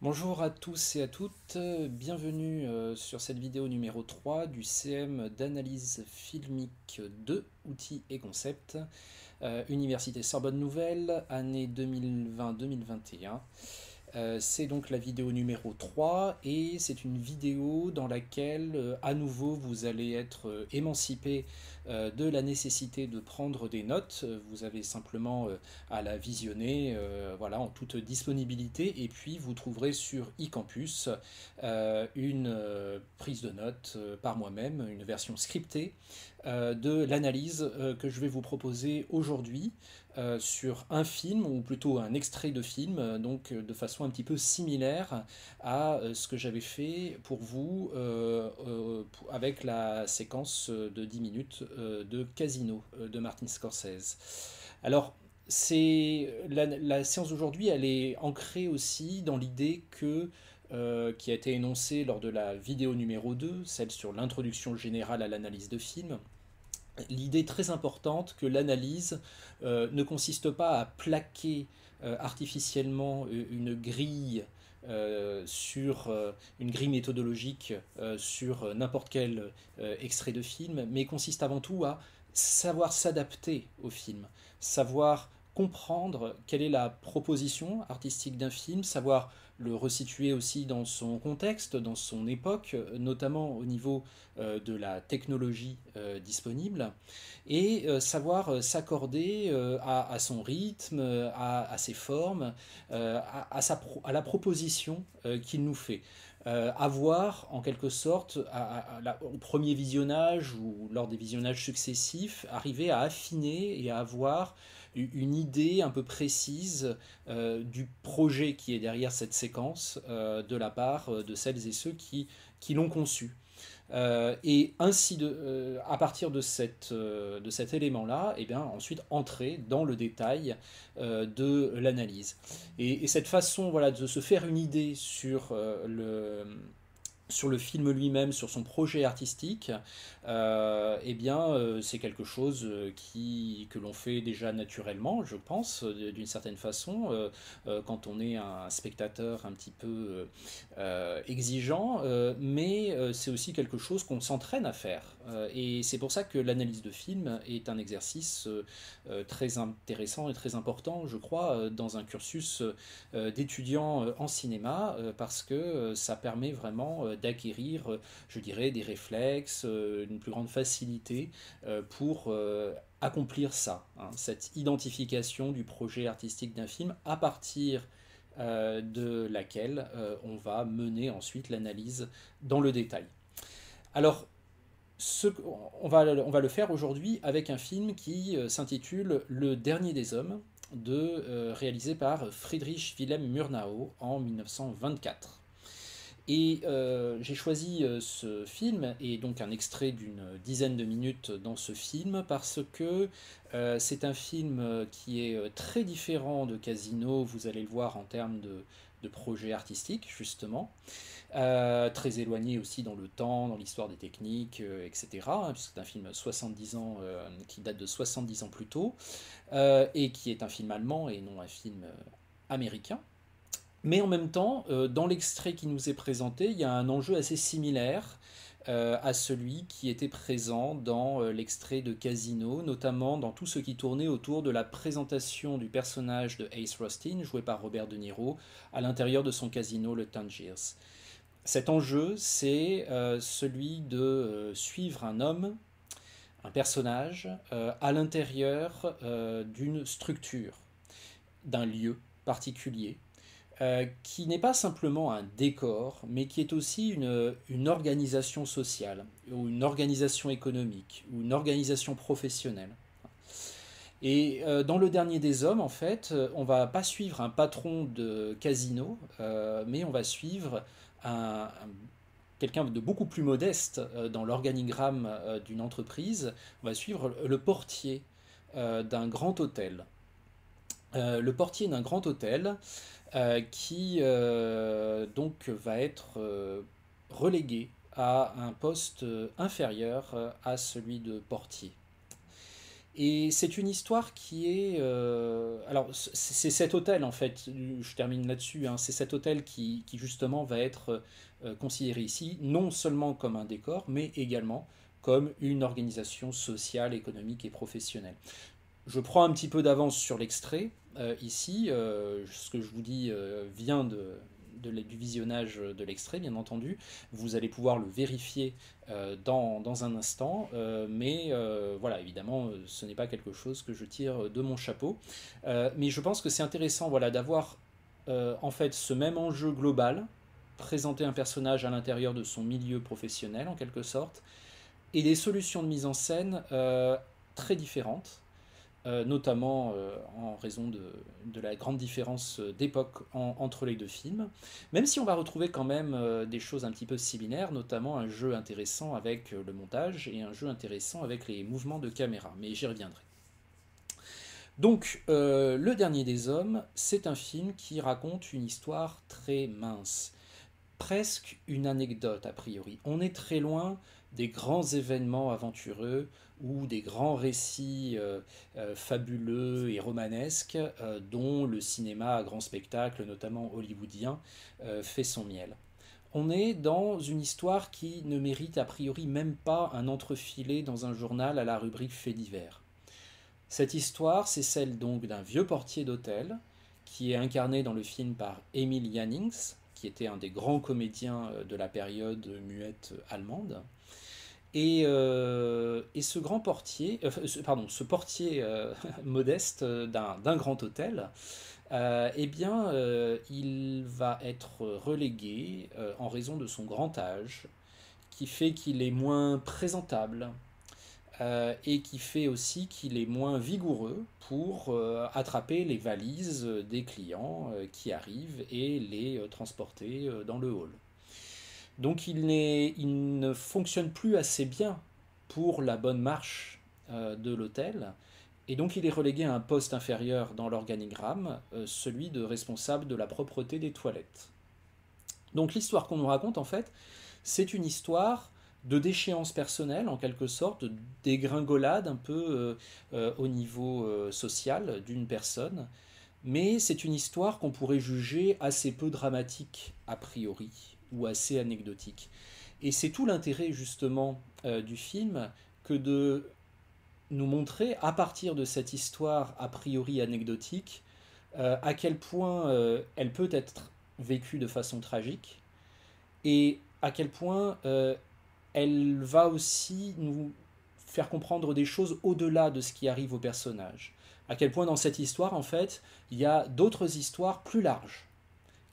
Bonjour à tous et à toutes, bienvenue sur cette vidéo numéro 3 du CM d'analyse filmique 2, outils et concepts, Université Sorbonne Nouvelle, année 2020-2021. C'est donc la vidéo numéro 3 et c'est une vidéo dans laquelle à nouveau vous allez être émancipé de la nécessité de prendre des notes. Vous avez simplement à la visionner voilà, en toute disponibilité et puis vous trouverez sur eCampus une prise de notes par moi-même, une version scriptée de l'analyse que je vais vous proposer aujourd'hui sur un film, ou plutôt un extrait de film, donc de façon un petit peu similaire à ce que j'avais fait pour vous avec la séquence de 10 minutes de Casino de Martin Scorsese. Alors, la séance d'aujourd'hui, elle est ancrée aussi dans l'idée qui a été énoncée lors de la vidéo numéro 2, celle sur l'introduction générale à l'analyse de film, l'idée très importante que l'analyse ne consiste pas à plaquer artificiellement une grille méthodologique sur n'importe quel extrait de film, mais consiste avant tout à savoir s'adapter au film, savoir comprendre quelle est la proposition artistique d'un film, savoir le resituer aussi dans son contexte, dans son époque, notamment au niveau de la technologie disponible, et savoir s'accorder à son rythme, à ses formes, à la proposition qu'il nous fait. Avoir en quelque sorte, au premier visionnage ou lors des visionnages successifs, arriver à affiner et à avoir une idée un peu précise du projet qui est derrière cette séquence de la part de celles et ceux qui l'ont conçu. Et ainsi, à partir de cet élément-là, et bien, ensuite entrer dans le détail de l'analyse. Et cette façon voilà, de se faire une idée sur le film lui-même, sur son projet artistique, eh bien, c'est quelque chose que l'on fait déjà naturellement, je pense, d'une certaine façon, quand on est un spectateur un petit peu exigeant, mais c'est aussi quelque chose qu'on s'entraîne à faire. Et c'est pour ça que l'analyse de film est un exercice très intéressant et très important, je crois, dans un cursus d'étudiants en cinéma, parce que ça permet vraiment d'acquérir, je dirais, des réflexes, une plus grande facilité pour accomplir ça, hein, cette identification du projet artistique d'un film à partir de laquelle on va mener ensuite l'analyse dans le détail. Alors, on va le faire aujourd'hui avec un film qui s'intitule Le Dernier des Hommes, réalisé par Friedrich Wilhelm Murnau en 1924. Et j'ai choisi ce film, et donc un extrait d'une dizaine de minutes dans ce film, parce que c'est un film qui est très différent de Casino, vous allez le voir en termes de projet artistique, justement. Très éloigné aussi dans le temps, dans l'histoire des techniques, etc. Puisque c'est un film 70 ans, qui date de 70 ans plus tôt, et qui est un film allemand et non un film américain. Mais en même temps, dans l'extrait qui nous est présenté, il y a un enjeu assez similaire à celui qui était présent dans l'extrait de Casino, notamment dans tout ce qui tournait autour de la présentation du personnage de Ace Rustin, joué par Robert De Niro, à l'intérieur de son casino, le Tangiers. Cet enjeu, c'est celui de suivre un homme, un personnage, à l'intérieur d'une structure, d'un lieu particulier, qui n'est pas simplement un décor, mais qui est aussi une organisation sociale, ou une organisation économique, ou une organisation professionnelle. Et dans Le Dernier des Hommes, en fait, on va pas suivre un patron de casino, mais on va suivre un, quelqu'un de beaucoup plus modeste dans l'organigramme d'une entreprise. On va suivre le portier d'un grand hôtel. Le portier d'un grand hôtel qui donc va être relégué à un poste inférieur à celui de portier. Et c'est une histoire qui est... alors, c'est cet hôtel, en fait, je termine là-dessus, hein, c'est cet hôtel qui, justement va être considéré ici, non seulement comme un décor, mais également comme une organisation sociale, économique et professionnelle. Je prends un petit peu d'avance sur l'extrait. Ici, ce que je vous dis vient du visionnage de l'extrait, bien entendu. Vous allez pouvoir le vérifier dans un instant, mais voilà, évidemment, ce n'est pas quelque chose que je tire de mon chapeau. Mais je pense que c'est intéressant, voilà, d'avoir en fait ce même enjeu global, présenter un personnage à l'intérieur de son milieu professionnel, en quelque sorte, et des solutions de mise en scène très différentes, notamment en raison de la grande différence d'époque entre les deux films, même si on va retrouver quand même des choses un petit peu similaires, notamment un jeu intéressant avec le montage et un jeu intéressant avec les mouvements de caméra, mais j'y reviendrai. Donc, Le Dernier des Hommes, c'est un film qui raconte une histoire très mince, presque une anecdote a priori. On est très loin des grands événements aventureux ou des grands récits fabuleux et romanesques dont le cinéma à grand spectacle, notamment hollywoodien, fait son miel. On est dans une histoire qui ne mérite a priori même pas un entrefilet dans un journal à la rubrique faits divers. Cette histoire, c'est celle donc d'un vieux portier d'hôtel qui est incarné dans le film par Emil Jannings, qui était un des grands comédiens de la période muette allemande. Et ce grand portier, pardon, ce portier modeste d'un grand hôtel, eh bien, il va être relégué en raison de son grand âge, qui fait qu'il est moins présentable, et qui fait aussi qu'il est moins vigoureux pour attraper les valises des clients qui arrivent et les transporter dans le hall. Donc il ne fonctionne plus assez bien pour la bonne marche de l'hôtel, et donc il est relégué à un poste inférieur dans l'organigramme, celui de responsable de la propreté des toilettes. Donc l'histoire qu'on nous raconte en fait, c'est une histoire de déchéance personnelle en quelque sorte, de dégringolade un peu au niveau social d'une personne, mais c'est une histoire qu'on pourrait juger assez peu dramatique a priori, ou assez anecdotique. Et c'est tout l'intérêt justement du film que de nous montrer à partir de cette histoire a priori anecdotique à quel point elle peut être vécue de façon tragique et à quel point elle va aussi nous faire comprendre des choses au-delà de ce qui arrive au personnage. À quel point dans cette histoire, en fait, il y a d'autres histoires plus larges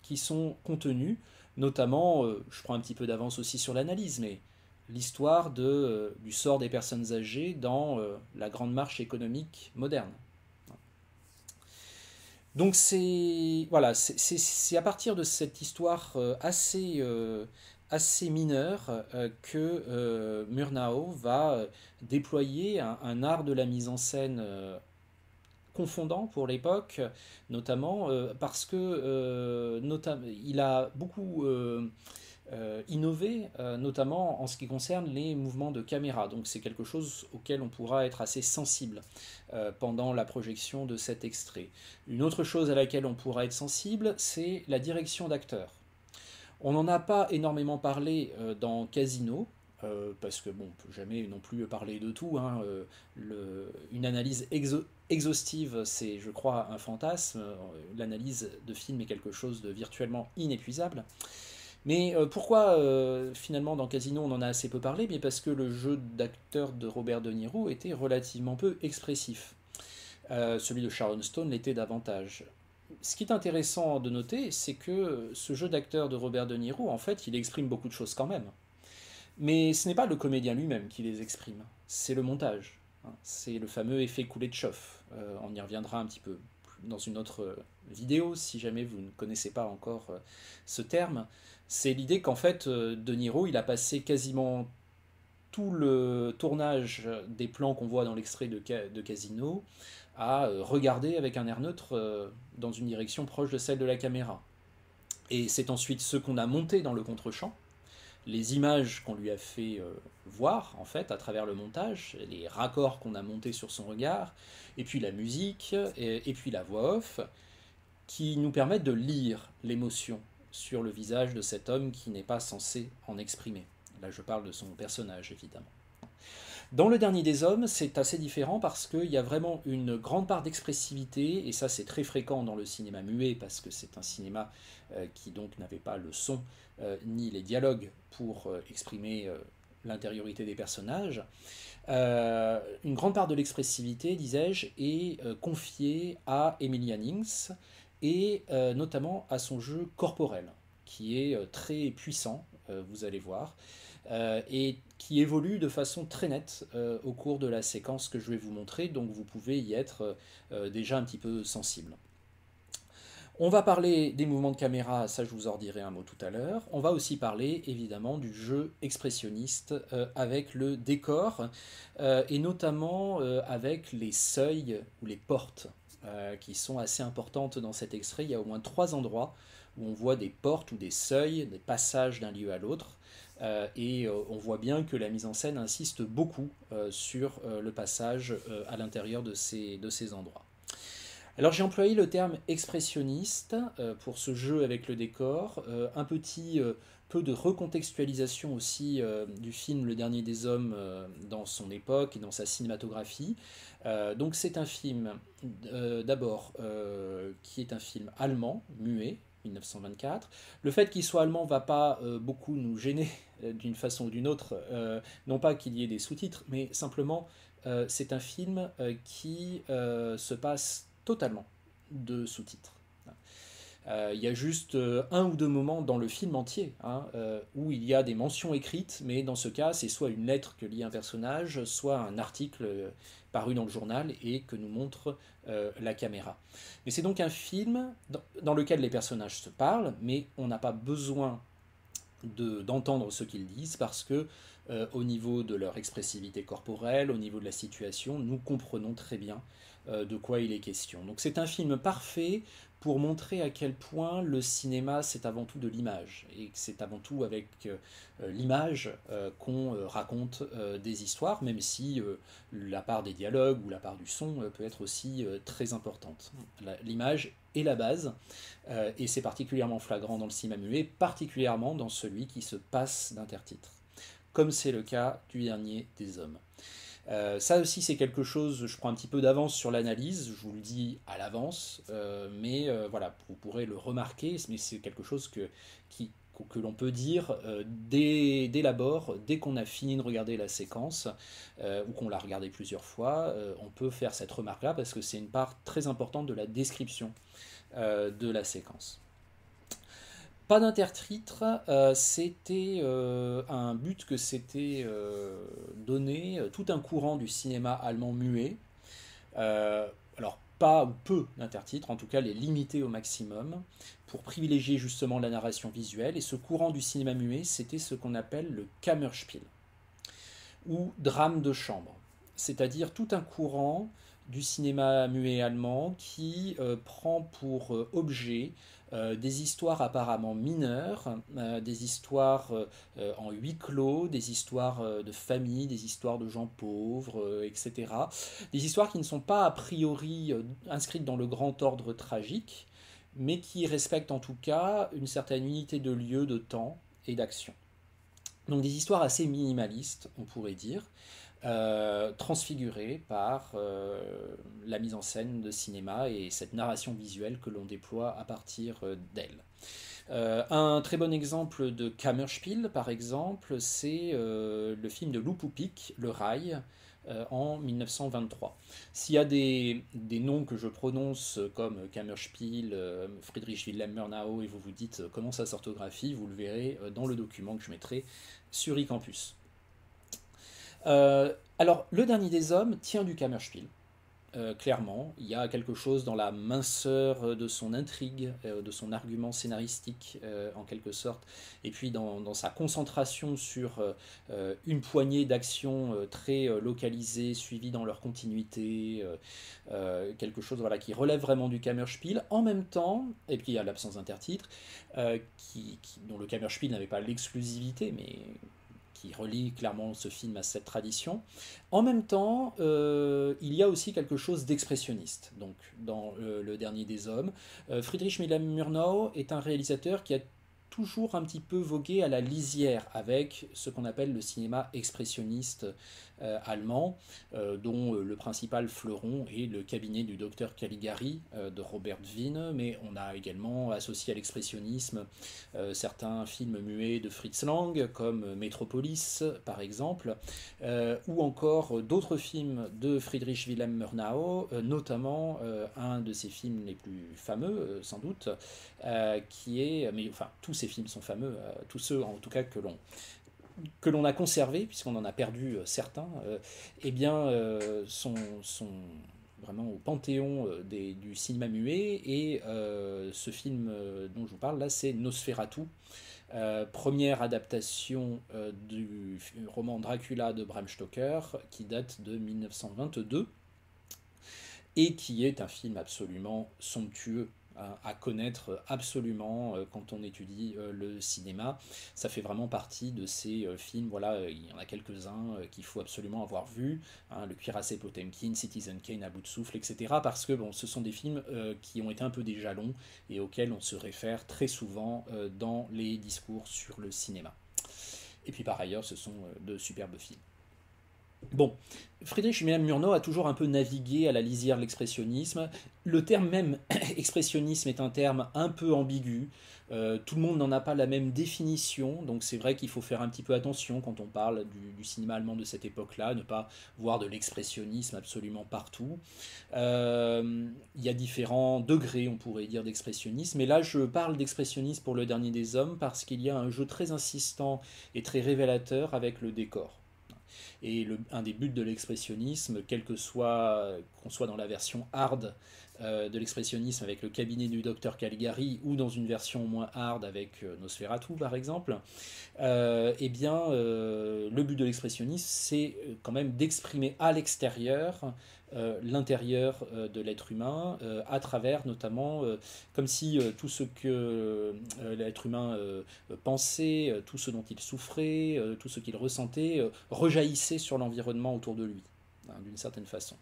qui sont contenues, notamment, je prends un petit peu d'avance aussi sur l'analyse, mais l'histoire du sort des personnes âgées dans la grande marche économique moderne. Donc c'est voilà, c'est à partir de cette histoire assez mineure que Murnau va déployer un art de la mise en scène confondant pour l'époque, notamment parce que il a beaucoup innové, notamment en ce qui concerne les mouvements de caméra. Donc c'est quelque chose auquel on pourra être assez sensible pendant la projection de cet extrait. Une autre chose à laquelle on pourra être sensible, c'est la direction d'acteurs. On n'en a pas énormément parlé dans Casino, parce que bon, on peut jamais non plus parler de tout, hein. Une analyse exhaustive, c'est, je crois, un fantasme. L'analyse de film est quelque chose de virtuellement inépuisable. Mais pourquoi finalement dans Casino on en a assez peu parlé? Bien parce que le jeu d'acteur de Robert De Niro était relativement peu expressif. Celui de Sharon Stone l'était davantage. Ce qui est intéressant de noter, c'est que ce jeu d'acteur de Robert De Niro, en fait, il exprime beaucoup de choses quand même. Mais ce n'est pas le comédien lui-même qui les exprime, c'est le montage. Hein. C'est le fameux effet coulé de chauffe. On y reviendra un petit peu dans une autre vidéo, si jamais vous ne connaissez pas encore ce terme. C'est l'idée qu'en fait, De Niro, il a passé quasiment tout le tournage des plans qu'on voit dans l'extrait de Casino à regarder avec un air neutre dans une direction proche de celle de la caméra. Et c'est ensuite ce qu'on a monté dans le contre-champ, les images qu'on lui a fait voir, en fait, à travers le montage, les raccords qu'on a montés sur son regard, et puis la musique, et puis la voix off, qui nous permettent de lire l'émotion sur le visage de cet homme qui n'est pas censé en exprimer. Là, je parle de son personnage, évidemment. Dans Le Dernier des Hommes, c'est assez différent parce qu'il y a vraiment une grande part d'expressivité, et ça c'est très fréquent dans le cinéma muet, parce que c'est un cinéma qui donc n'avait pas le son ni les dialogues pour exprimer l'intériorité des personnages. Une grande part de l'expressivité, disais-je, est confiée à Emily Hannings, et notamment à son jeu corporel, qui est très puissant, vous allez voir, et qui évolue de façon très nette au cours de la séquence que je vais vous montrer, donc vous pouvez y être déjà un petit peu sensible. On va parler des mouvements de caméra, ça je vous en dirai un mot tout à l'heure. On va aussi parler évidemment du jeu expressionniste avec le décor et notamment avec les seuils ou les portes qui sont assez importantes dans cet extrait. Il y a au moins 3 endroits où on voit des portes ou des seuils, des passages d'un lieu à l'autre. Et on voit bien que la mise en scène insiste beaucoup sur le passage à l'intérieur de ces endroits. Alors j'ai employé le terme expressionniste pour ce jeu avec le décor, un petit peu de recontextualisation aussi du film Le Dernier des Hommes dans son époque et dans sa cinématographie. Donc c'est un film d'abord qui est un film allemand, muet, 1924. Le fait qu'il soit allemand ne va pas beaucoup nous gêner d'une façon ou d'une autre, non pas qu'il y ait des sous-titres, mais simplement c'est un film qui se passe totalement de sous-titres. Il y a juste un ou deux moments dans le film entier où il y a des mentions écrites, mais dans ce cas, c'est soit une lettre que lit un personnage, soit un article paru dans le journal et que nous montre la caméra. Mais c'est donc un film dans lequel les personnages se parlent, mais on n'a pas besoin d'entendre ce qu'ils disent parce que au niveau de leur expressivité corporelle, au niveau de la situation, nous comprenons très bien de quoi il est question. Donc c'est un film parfait pour montrer à quel point le cinéma c'est avant tout de l'image et que c'est avant tout avec l'image qu'on raconte des histoires, même si la part des dialogues ou la part du son peut être aussi très importante. L'image est la base et c'est particulièrement flagrant dans le cinéma muet, particulièrement dans celui qui se passe d'intertitres, comme c'est le cas du Dernier des Hommes. Ça aussi c'est quelque chose, je prends un petit peu d'avance sur l'analyse, je vous le dis à l'avance, mais voilà, vous pourrez le remarquer, mais c'est quelque chose que l'on peut dire dès l'abord, dès qu'on a fini de regarder la séquence, ou qu'on l'a regardée plusieurs fois, on peut faire cette remarque-là parce que c'est une part très importante de la description de la séquence. Pas d'intertitre, c'était un but que s'était donné tout un courant du cinéma allemand muet. Alors pas ou peu d'intertitres, en tout cas les limiter au maximum, pour privilégier justement la narration visuelle. Et ce courant du cinéma muet, c'était ce qu'on appelle le Kammerspiel, ou drame de chambre. C'est-à-dire tout un courant du cinéma muet allemand qui prend pour objet des histoires apparemment mineures, des histoires en huis clos, des histoires de famille, des histoires de gens pauvres, etc. Des histoires qui ne sont pas a priori inscrites dans le grand ordre tragique, mais qui respectent en tout cas une certaine unité de lieu, de temps et d'action. Donc des histoires assez minimalistes, on pourrait dire, transfigurées par la mise en scène de cinéma et cette narration visuelle que l'on déploie à partir d'elle. Un très bon exemple de Kammerspiel, par exemple, c'est le film de Lou Poupik, Le Rail, en 1923. S'il y a des noms que je prononce comme Kammerspiel, Friedrich Wilhelm Murnau, et vous vous dites comment ça s'orthographie, vous le verrez dans le document que je mettrai sur eCampus. Alors, Le Dernier des Hommes tient du Kammerspiel. clairement. Il y a quelque chose dans la minceur de son intrigue, de son argument scénaristique, en quelque sorte, et puis dans sa concentration sur une poignée d'actions très localisées, suivies dans leur continuité, quelque chose voilà, qui relève vraiment du Kammerspiel. En même temps, et puis il y a l'absence d'intertitres, dont le Kammerspiel n'avait pas l'exclusivité, mais qui relie clairement ce film à cette tradition. En même temps, il y a aussi quelque chose d'expressionniste. Donc, dans Le Dernier des Hommes, Friedrich Wilhelm Murnau est un réalisateur qui a toujours un petit peu vogué à la lisière avec ce qu'on appelle le cinéma expressionniste allemand, dont le principal fleuron est le cabinet du docteur Caligari de Robert Wiene, mais on a également associé à l'expressionnisme certains films muets de Fritz Lang, comme Metropolis par exemple, ou encore d'autres films de Friedrich Wilhelm Murnau, notamment un de ses films les plus fameux, sans doute, qui est, mais enfin tous ces films sont fameux, tous ceux en tout cas que l'on a conservés, puisqu'on en a perdu certains, eh bien sont vraiment au panthéon du cinéma muet. Et ce film dont je vous parle là, c'est Nosferatu, première adaptation du roman Dracula de Bram Stoker, qui date de 1922 et qui est un film absolument somptueux à connaître absolument quand on étudie le cinéma. Ça fait vraiment partie de ces films, voilà, il y en a quelques-uns qu'il faut absolument avoir vus, hein, Le Cuirassé Potemkin, Citizen Kane à bout de souffle, etc. Parce que bon, ce sont des films qui ont été un peu des jalons et auxquels on se réfère très souvent dans les discours sur le cinéma. Et puis par ailleurs, ce sont de superbes films. Bon, Friedrich Wilhelm Murnau a toujours un peu navigué à la lisière de l'expressionnisme. Le terme même expressionnisme est un terme un peu ambigu. Tout le monde n'en a pas la même définition, donc c'est vrai qu'il faut faire un petit peu attention quand on parle du cinéma allemand de cette époque-là, ne pas voir de l'expressionnisme absolument partout. Il y a différents degrés, on pourrait dire, d'expressionnisme, mais là je parle d'expressionnisme pour Le Dernier des Hommes parce qu'il y a un jeu très insistant et très révélateur avec le décor. Et un des buts de l'expressionnisme, quel que soit qu'on soit dans la version hard de l'expressionnisme avec le cabinet du docteur Caligari ou dans une version moins hard avec Nosferatu par exemple, eh bien le but de l'expressionnisme c'est quand même d'exprimer à l'extérieur l'intérieur de l'être humain à travers notamment comme si tout ce que l'être humain pensait, tout ce dont il souffrait, tout ce qu'il ressentait rejaillissait sur l'environnement autour de lui, hein, d'une certaine façon.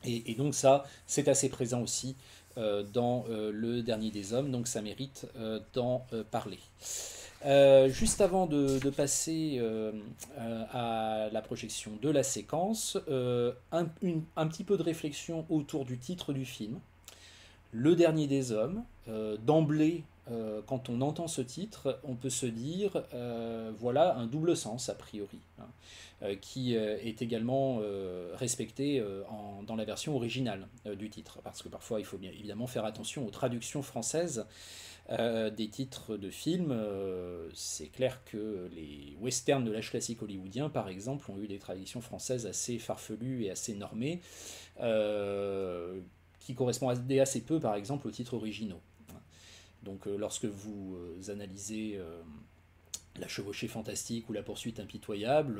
Et donc ça, c'est assez présent aussi dans Le Dernier des Hommes, donc ça mérite d'en parler. Juste avant de passer à la projection de la séquence, un petit peu de réflexion autour du titre du film. Le Dernier des Hommes, d'emblée, quand on entend ce titre, on peut se dire, voilà un double sens a priori, hein, qui est également respecté dans la version originale du titre, parce que parfois il faut bien évidemment faire attention aux traductions françaises des titres de films. C'est clair que les westerns de l'âge classique hollywoodien, par exemple, ont eu des traductions françaises assez farfelues et assez normées, qui correspondaient assez peu, par exemple, aux titres originaux. Donc lorsque vous analysez La chevauchée fantastique ou La poursuite impitoyable,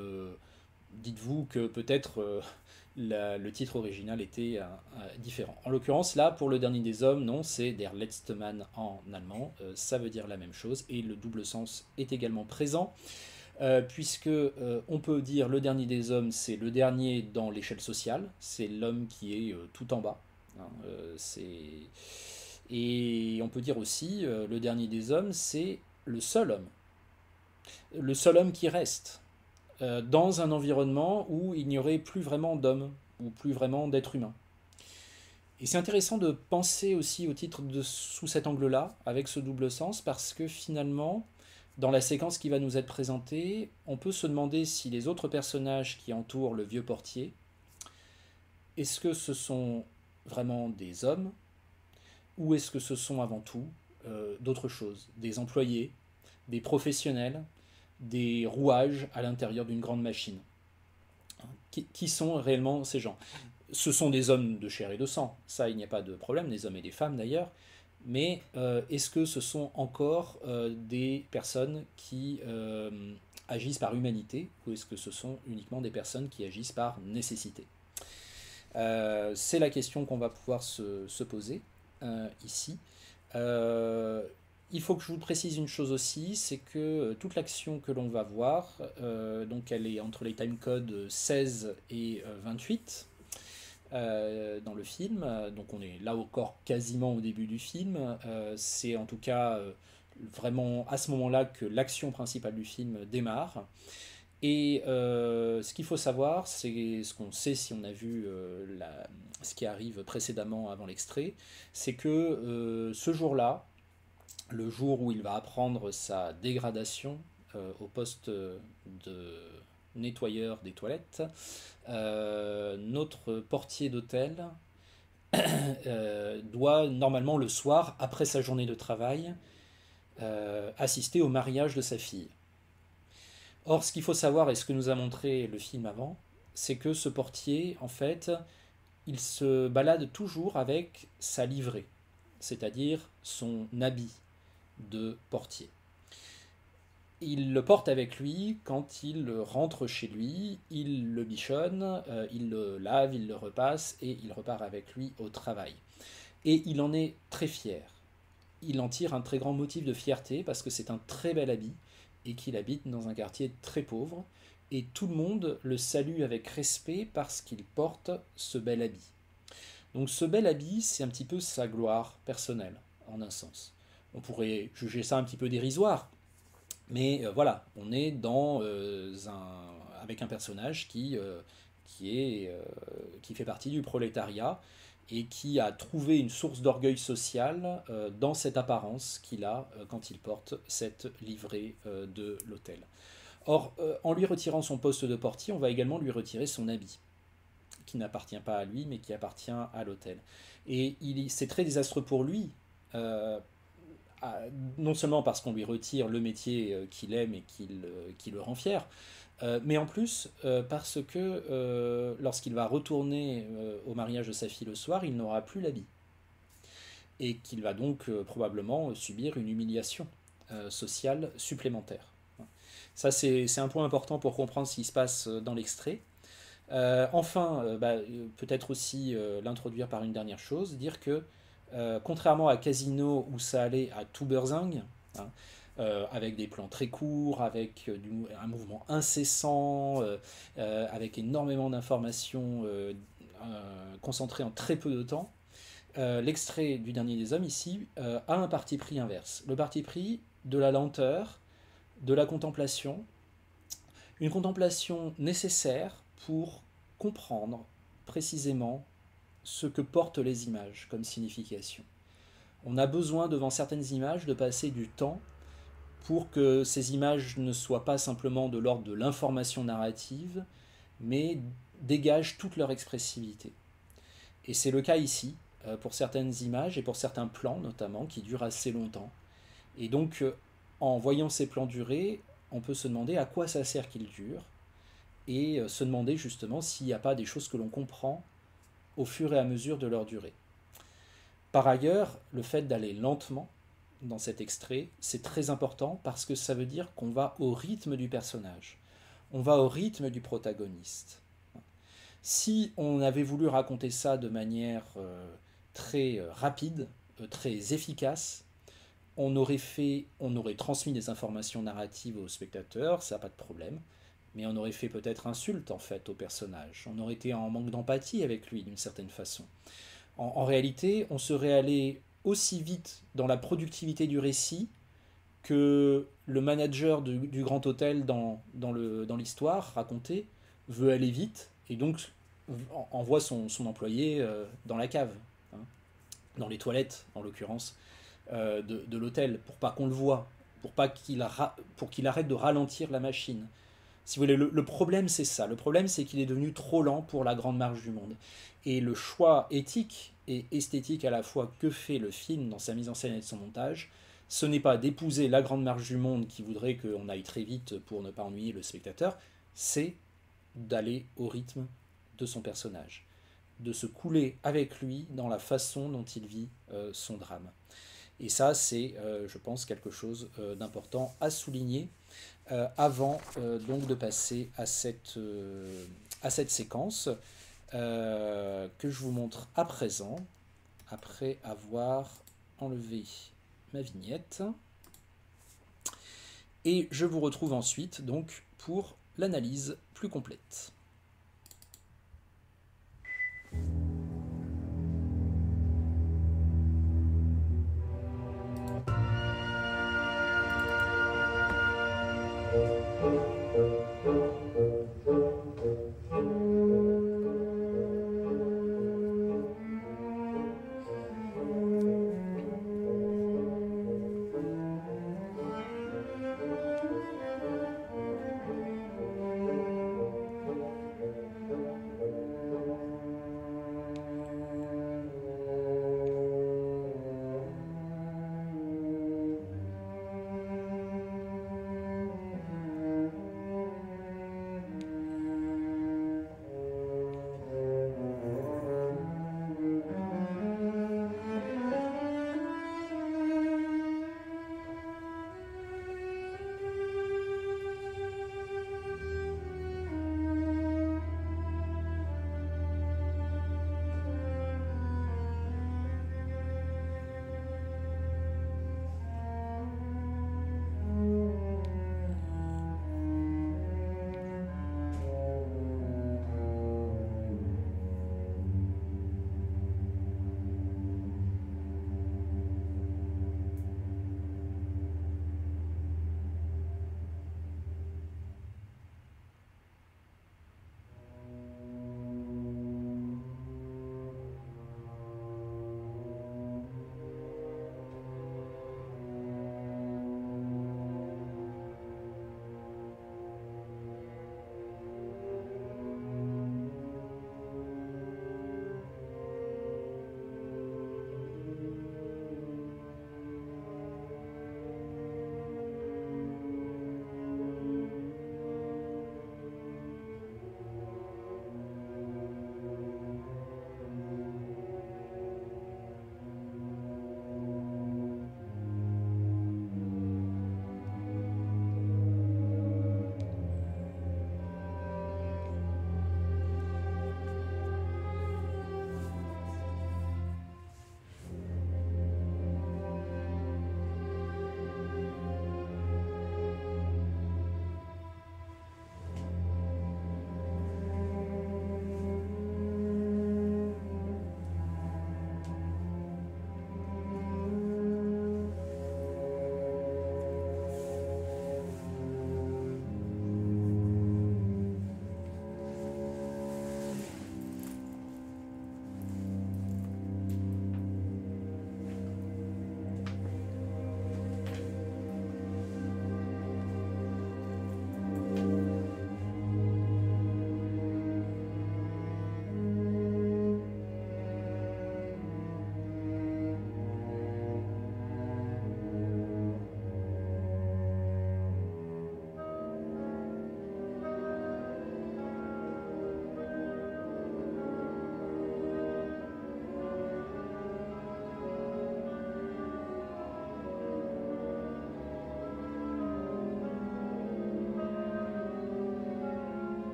dites-vous que peut-être le titre original était différent. En l'occurrence, là, pour Le Dernier des Hommes, non, c'est Der letzte Mann en allemand, ça veut dire la même chose, et le double sens est également présent, puisque on peut dire Le Dernier des Hommes, c'est le dernier dans l'échelle sociale, c'est l'homme qui est tout en bas, hein, et on peut dire aussi Le Dernier des Hommes, c'est le seul homme qui reste dans un environnement où il n'y aurait plus vraiment d'hommes ou plus vraiment d'êtres humains. Et c'est intéressant de penser aussi au titre sous cet angle-là, avec ce double sens, parce que finalement, dans la séquence qui va nous être présentée, on peut se demander si les autres personnages qui entourent le vieux portier, est-ce que ce sont vraiment des hommes, ou est-ce que ce sont avant tout d'autres choses, des employés, des professionnels, des rouages à l'intérieur d'une grande machine. Qui sont réellement ces gens? Ce sont des hommes de chair et de sang, ça il n'y a pas de problème, des hommes et des femmes d'ailleurs, mais est-ce que ce sont encore des personnes qui agissent par humanité ou est-ce que ce sont uniquement des personnes qui agissent par nécessité? C'est la question qu'on va pouvoir se poser ici. Euh, il faut que je vous précise une chose aussi, c'est que toute l'action que l'on va voir, donc elle est entre les timecodes 16 et 28 dans le film, donc on est là encore quasiment au début du film. C'est en tout cas vraiment à ce moment-là que l'action principale du film démarre. Et ce qu'il faut savoir, c'est ce qu'on sait si on a vu ce qui arrive précédemment avant l'extrait, c'est que ce jour-là, le jour où il va apprendre sa dégradation au poste de nettoyeur des toilettes, notre portier d'hôtel doit normalement le soir, après sa journée de travail, assister au mariage de sa fille. Or, ce qu'il faut savoir, et ce que nous a montré le film avant, c'est que ce portier, en fait, il se balade toujours avec sa livrée, c'est-à-dire son habit de portier. Il le porte avec lui quand il rentre chez lui, il le bichonne, il le lave, il le repasse et il repart avec lui au travail. Et il en est très fier. Il en tire un très grand motif de fierté parce que c'est un très bel habit et qu'il habite dans un quartier très pauvre et tout le monde le salue avec respect parce qu'il porte ce bel habit. Donc ce bel habit, c'est un petit peu sa gloire personnelle, en un sens. On pourrait juger ça un petit peu dérisoire, mais voilà, on est avec un personnage qui fait partie du prolétariat et qui a trouvé une source d'orgueil social dans cette apparence qu'il a quand il porte cette livrée de l'hôtel. Or, en lui retirant son poste de portier, on va également lui retirer son habit, qui n'appartient pas à lui, mais qui appartient à l'hôtel. Et c'est très désastreux pour lui, euh, non seulement parce qu'on lui retire le métier qu'il aime et qui le rend fier, mais en plus parce que lorsqu'il va retourner au mariage de sa fille le soir, il n'aura plus l'habit. Et qu'il va donc probablement subir une humiliation sociale supplémentaire. Ça, c'est un point important pour comprendre ce qui se passe dans l'extrait. Enfin, peut-être aussi l'introduire par une dernière chose, dire que contrairement à Casino où ça allait à tout beurzingue, hein, avec des plans très courts, avec un mouvement incessant, avec énormément d'informations concentrées en très peu de temps, l'extrait du Dernier des Hommes ici a un parti pris inverse. Le parti pris de la lenteur, de la contemplation, une contemplation nécessaire pour comprendre précisément ce que portent les images comme signification. On a besoin devant certaines images de passer du temps pour que ces images ne soient pas simplement de l'ordre de l'information narrative, mais dégagent toute leur expressivité. Et c'est le cas ici, pour certaines images et pour certains plans notamment, qui durent assez longtemps. Et donc, en voyant ces plans durer, on peut se demander à quoi ça sert qu'ils durent, et se demander justement s'il n'y a pas des choses que l'on comprend au fur et à mesure de leur durée. Par ailleurs, le fait d'aller lentement dans cet extrait, c'est très important parce que ça veut dire qu'on va au rythme du personnage, on va au rythme du protagoniste. Si on avait voulu raconter ça de manière très rapide, très efficace, on aurait transmis des informations narratives au spectateur, ça n'a pas de problème, mais on aurait fait peut-être insulte en fait au personnage. On aurait été en manque d'empathie avec lui d'une certaine façon. En réalité, on serait allé aussi vite dans la productivité du récit que le manager du grand hôtel dans l'histoire racontée veut aller vite et donc envoie son employé dans la cave, hein, dans les toilettes en l'occurrence, de l'hôtel, pour pas qu'on le voie, pour qu'il arrête de ralentir la machine. Si vous voulez, le problème c'est ça. Le problème c'est qu'il est devenu trop lent pour la grande marche du monde. Et le choix éthique et esthétique à la fois que fait le film dans sa mise en scène et son montage, ce n'est pas d'épouser la grande marche du monde qui voudrait qu'on aille très vite pour ne pas ennuyer le spectateur, c'est d'aller au rythme de son personnage. de se couler avec lui dans la façon dont il vit son drame. Et ça, c'est, je pense, quelque chose d'important à souligner avant donc de passer à cette séquence que je vous montre à présent, après avoir enlevé ma vignette. Et je vous retrouve ensuite donc pour l'analyse plus complète.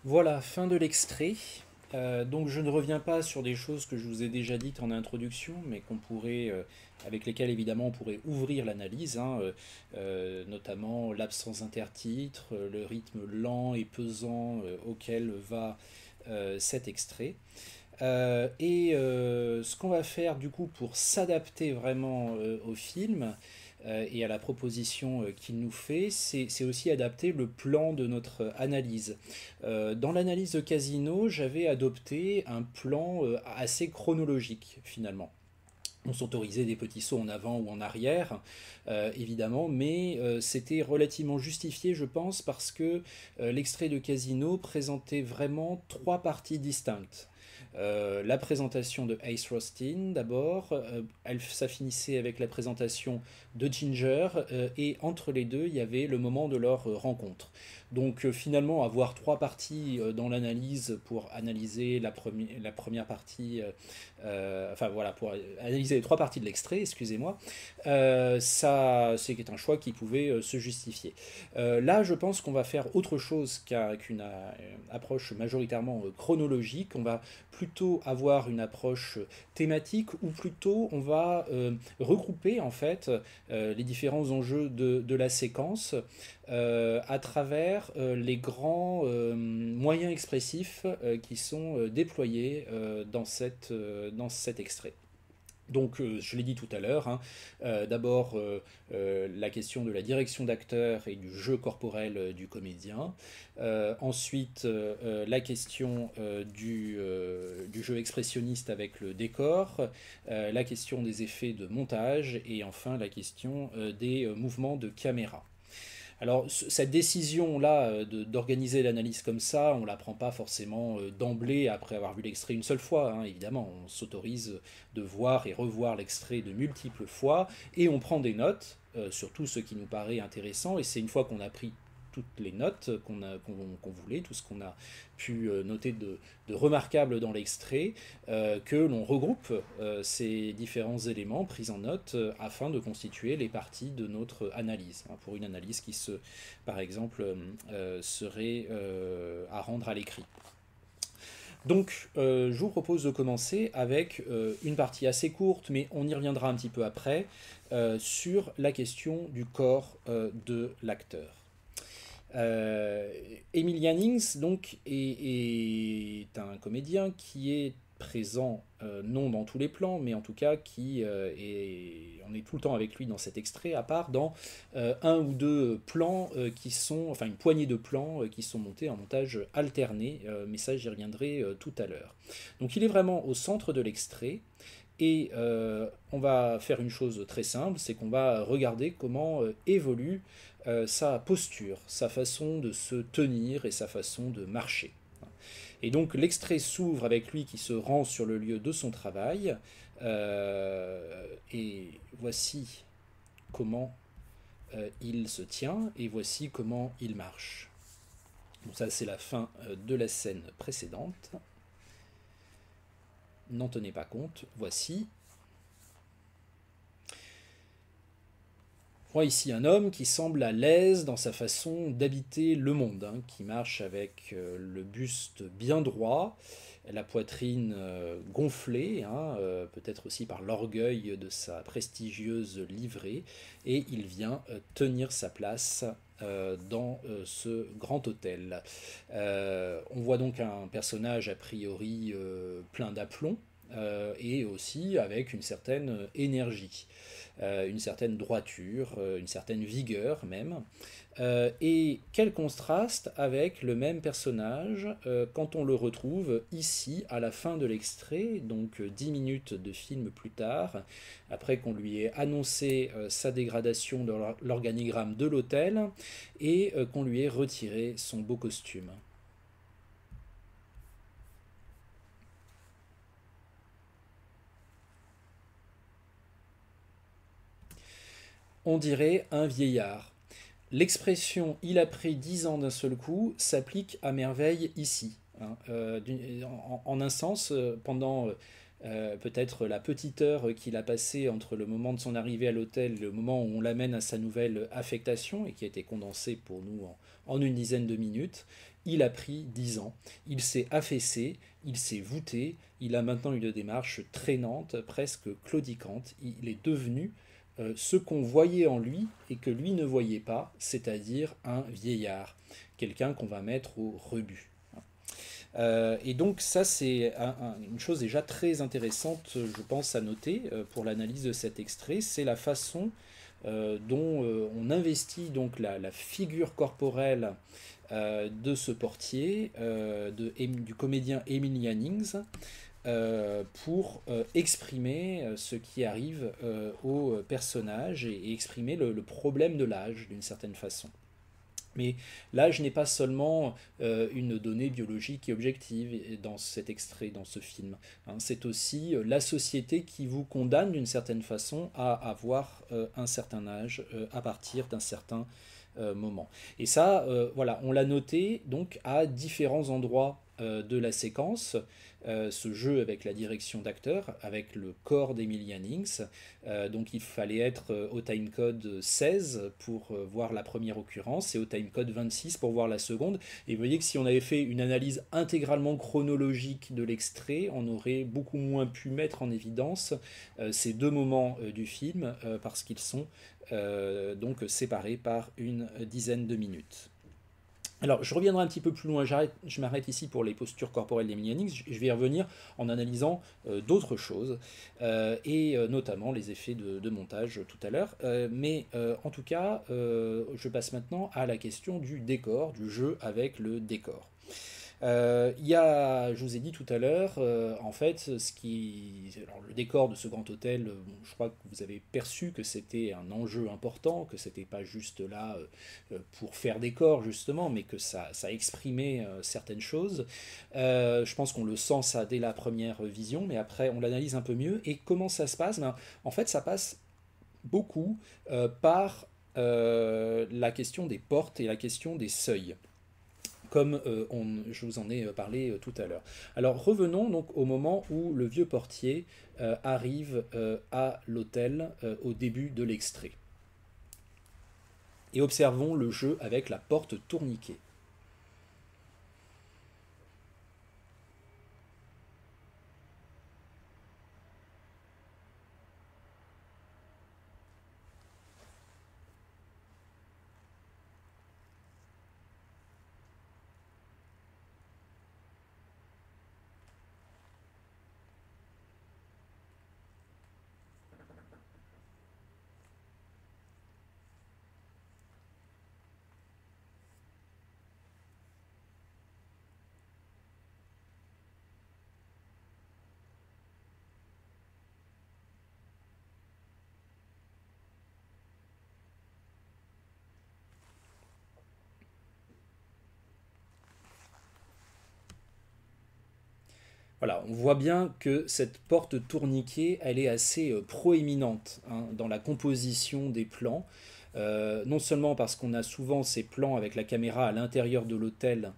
Voilà, fin de l'extrait. Donc je ne reviens pas sur des choses que je vous ai déjà dites en introduction, mais avec lesquelles évidemment on pourrait ouvrir l'analyse, hein, notamment l'absence d'intertitre, le rythme lent et pesant auquel va cet extrait. Ce qu'on va faire du coup pour s'adapter vraiment au film et à la proposition qu'il nous fait, c'est aussi adapter le plan de notre analyse. Dans l'analyse de Casino, j'avais adopté un plan assez chronologique finalement. On s'autorisait des petits sauts en avant ou en arrière, évidemment, mais c'était relativement justifié, je pense, parce que l'extrait de Casino présentait vraiment trois parties distinctes. La présentation de Ace Rostin d'abord, ça finissait avec la présentation de Ginger, et entre les deux, il y avait le moment de leur rencontre. Donc finalement, avoir trois parties dans l'analyse pour analyser la première partie, enfin voilà, pour analyser les trois parties de l'extrait, excusez-moi, ça c'est un choix qui pouvait se justifier. Là, je pense qu'on va faire autre chose qu'une approche majoritairement chronologique. On va plutôt avoir une approche thématique, ou plutôt on va regrouper en fait les différents enjeux de la séquence à travers les grands moyens expressifs qui sont déployés dans cet extrait. Donc, je l'ai dit tout à l'heure, hein, d'abord la question de la direction d'acteur et du jeu corporel du comédien. Ensuite, la question du jeu expressionniste avec le décor, la question des effets de montage et enfin la question des mouvements de caméra. Alors, cette décision-là d'organiser l'analyse comme ça, on ne la prend pas forcément d'emblée après avoir vu l'extrait une seule fois, hein, évidemment. On s'autorise de voir et revoir l'extrait de multiples fois et on prend des notes sur tout ce qui nous paraît intéressant. Et c'est une fois qu'on a pris toutes les notes qu'on voulait, tout ce qu'on a pu noter de remarquable dans l'extrait, que l'on regroupe ces différents éléments pris en note afin de constituer les parties de notre analyse, hein, pour une analyse qui par exemple, serait à rendre à l'écrit. Donc, je vous propose de commencer avec une partie assez courte, mais on y reviendra un petit peu après, sur la question du corps de l'acteur. Emil Jannings donc est un comédien qui est présent non dans tous les plans, mais en tout cas on est tout le temps avec lui dans cet extrait, à part dans un ou deux plans enfin une poignée de plans qui sont montés en montage alterné, mais ça j'y reviendrai tout à l'heure. Donc il est vraiment au centre de l'extrait. Et on va faire une chose très simple, c'est qu'on va regarder comment évolue sa posture, sa façon de se tenir et sa façon de marcher. Et donc l'extrait s'ouvre avec lui qui se rend sur le lieu de son travail, et voici comment il se tient, et voici comment il marche. Donc ça c'est la fin de la scène précédente. N'en tenez pas compte, voici. On voit ici un homme qui semble à l'aise dans sa façon d'habiter le monde, hein, qui marche avec le buste bien droit, la poitrine gonflée, hein, peut-être aussi par l'orgueil de sa prestigieuse livrée, et il vient tenir sa place dans ce grand hôtel. On voit donc un personnage a priori plein d'aplomb, et aussi avec une certaine énergie, une certaine droiture, une certaine vigueur même. Et quel contraste avec le même personnage quand on le retrouve ici à la fin de l'extrait, donc 10 minutes de film plus tard, après qu'on lui ait annoncé sa dégradation de l'organigramme de l'hôtel et qu'on lui ait retiré son beau costume. On dirait un vieillard. L'expression il a pris 10 ans d'un seul coup s'applique à merveille ici, hein. En un sens, pendant peut-être la petite heure qu'il a passée entre le moment de son arrivée à l'hôtel et le moment où on l'amène à sa nouvelle affectation, et qui a été condensée pour nous en une dizaine de minutes. Il a pris 10 ans, il s'est affaissé, il s'est voûté, il a maintenant une démarche traînante, presque claudicante. Il est devenu ce qu'on voyait en lui et que lui ne voyait pas, c'est-à-dire un vieillard, quelqu'un qu'on va mettre au rebut. Et donc ça, c'est une chose déjà très intéressante, je pense, à noter pour l'analyse de cet extrait, c'est la façon dont on investit donc la figure corporelle de ce portier, du comédien Emil Jannings, pour exprimer ce qui arrive au personnage et exprimer le problème de l'âge d'une certaine façon. Mais l'âge n'est pas seulement une donnée biologique et objective dans cet extrait, dans ce film. Hein. C'est aussi la société qui vous condamne d'une certaine façon à avoir un certain âge à partir d'un certain moment. Et ça, voilà, on l'a noté donc à différents endroits de la séquence, ce jeu avec la direction d'acteur, avec le corps d'Emily Jannings. Donc il fallait être au timecode 16 pour voir la première occurrence et au timecode 26 pour voir la seconde. Et vous voyez que si on avait fait une analyse intégralement chronologique de l'extrait, on aurait beaucoup moins pu mettre en évidence ces deux moments du film parce qu'ils sont donc séparés par une dizaine de minutes. Alors, je reviendrai un petit peu plus loin, je m'arrête ici pour les postures corporelles d'Emily Jannings, je vais y revenir en analysant d'autres choses, et notamment les effets de montage tout à l'heure. Mais en tout cas, je passe maintenant à la question du décor, du jeu avec le décor. Je vous ai dit tout à l'heure, en fait, alors, le décor de ce grand hôtel, bon, je crois que vous avez perçu que c'était un enjeu important, que c'était pas juste là pour faire décor justement, mais que ça exprimait certaines choses. Je pense qu'on le sent ça dès la première vision, mais après on l'analyse un peu mieux. Et comment ça se passe? Ben, en fait, ça passe beaucoup par la question des portes et la question des seuils comme je vous en ai parlé tout à l'heure. Alors revenons donc au moment où le vieux portier arrive à l'hôtel au début de l'extrait. Et observons le jeu avec la porte tourniquet. Voilà, on voit bien que cette porte tourniquet, elle est assez proéminente hein, dans la composition des plans. Non seulement parce qu'on a souvent ces plans avec la caméra à l'intérieur de l'hôtel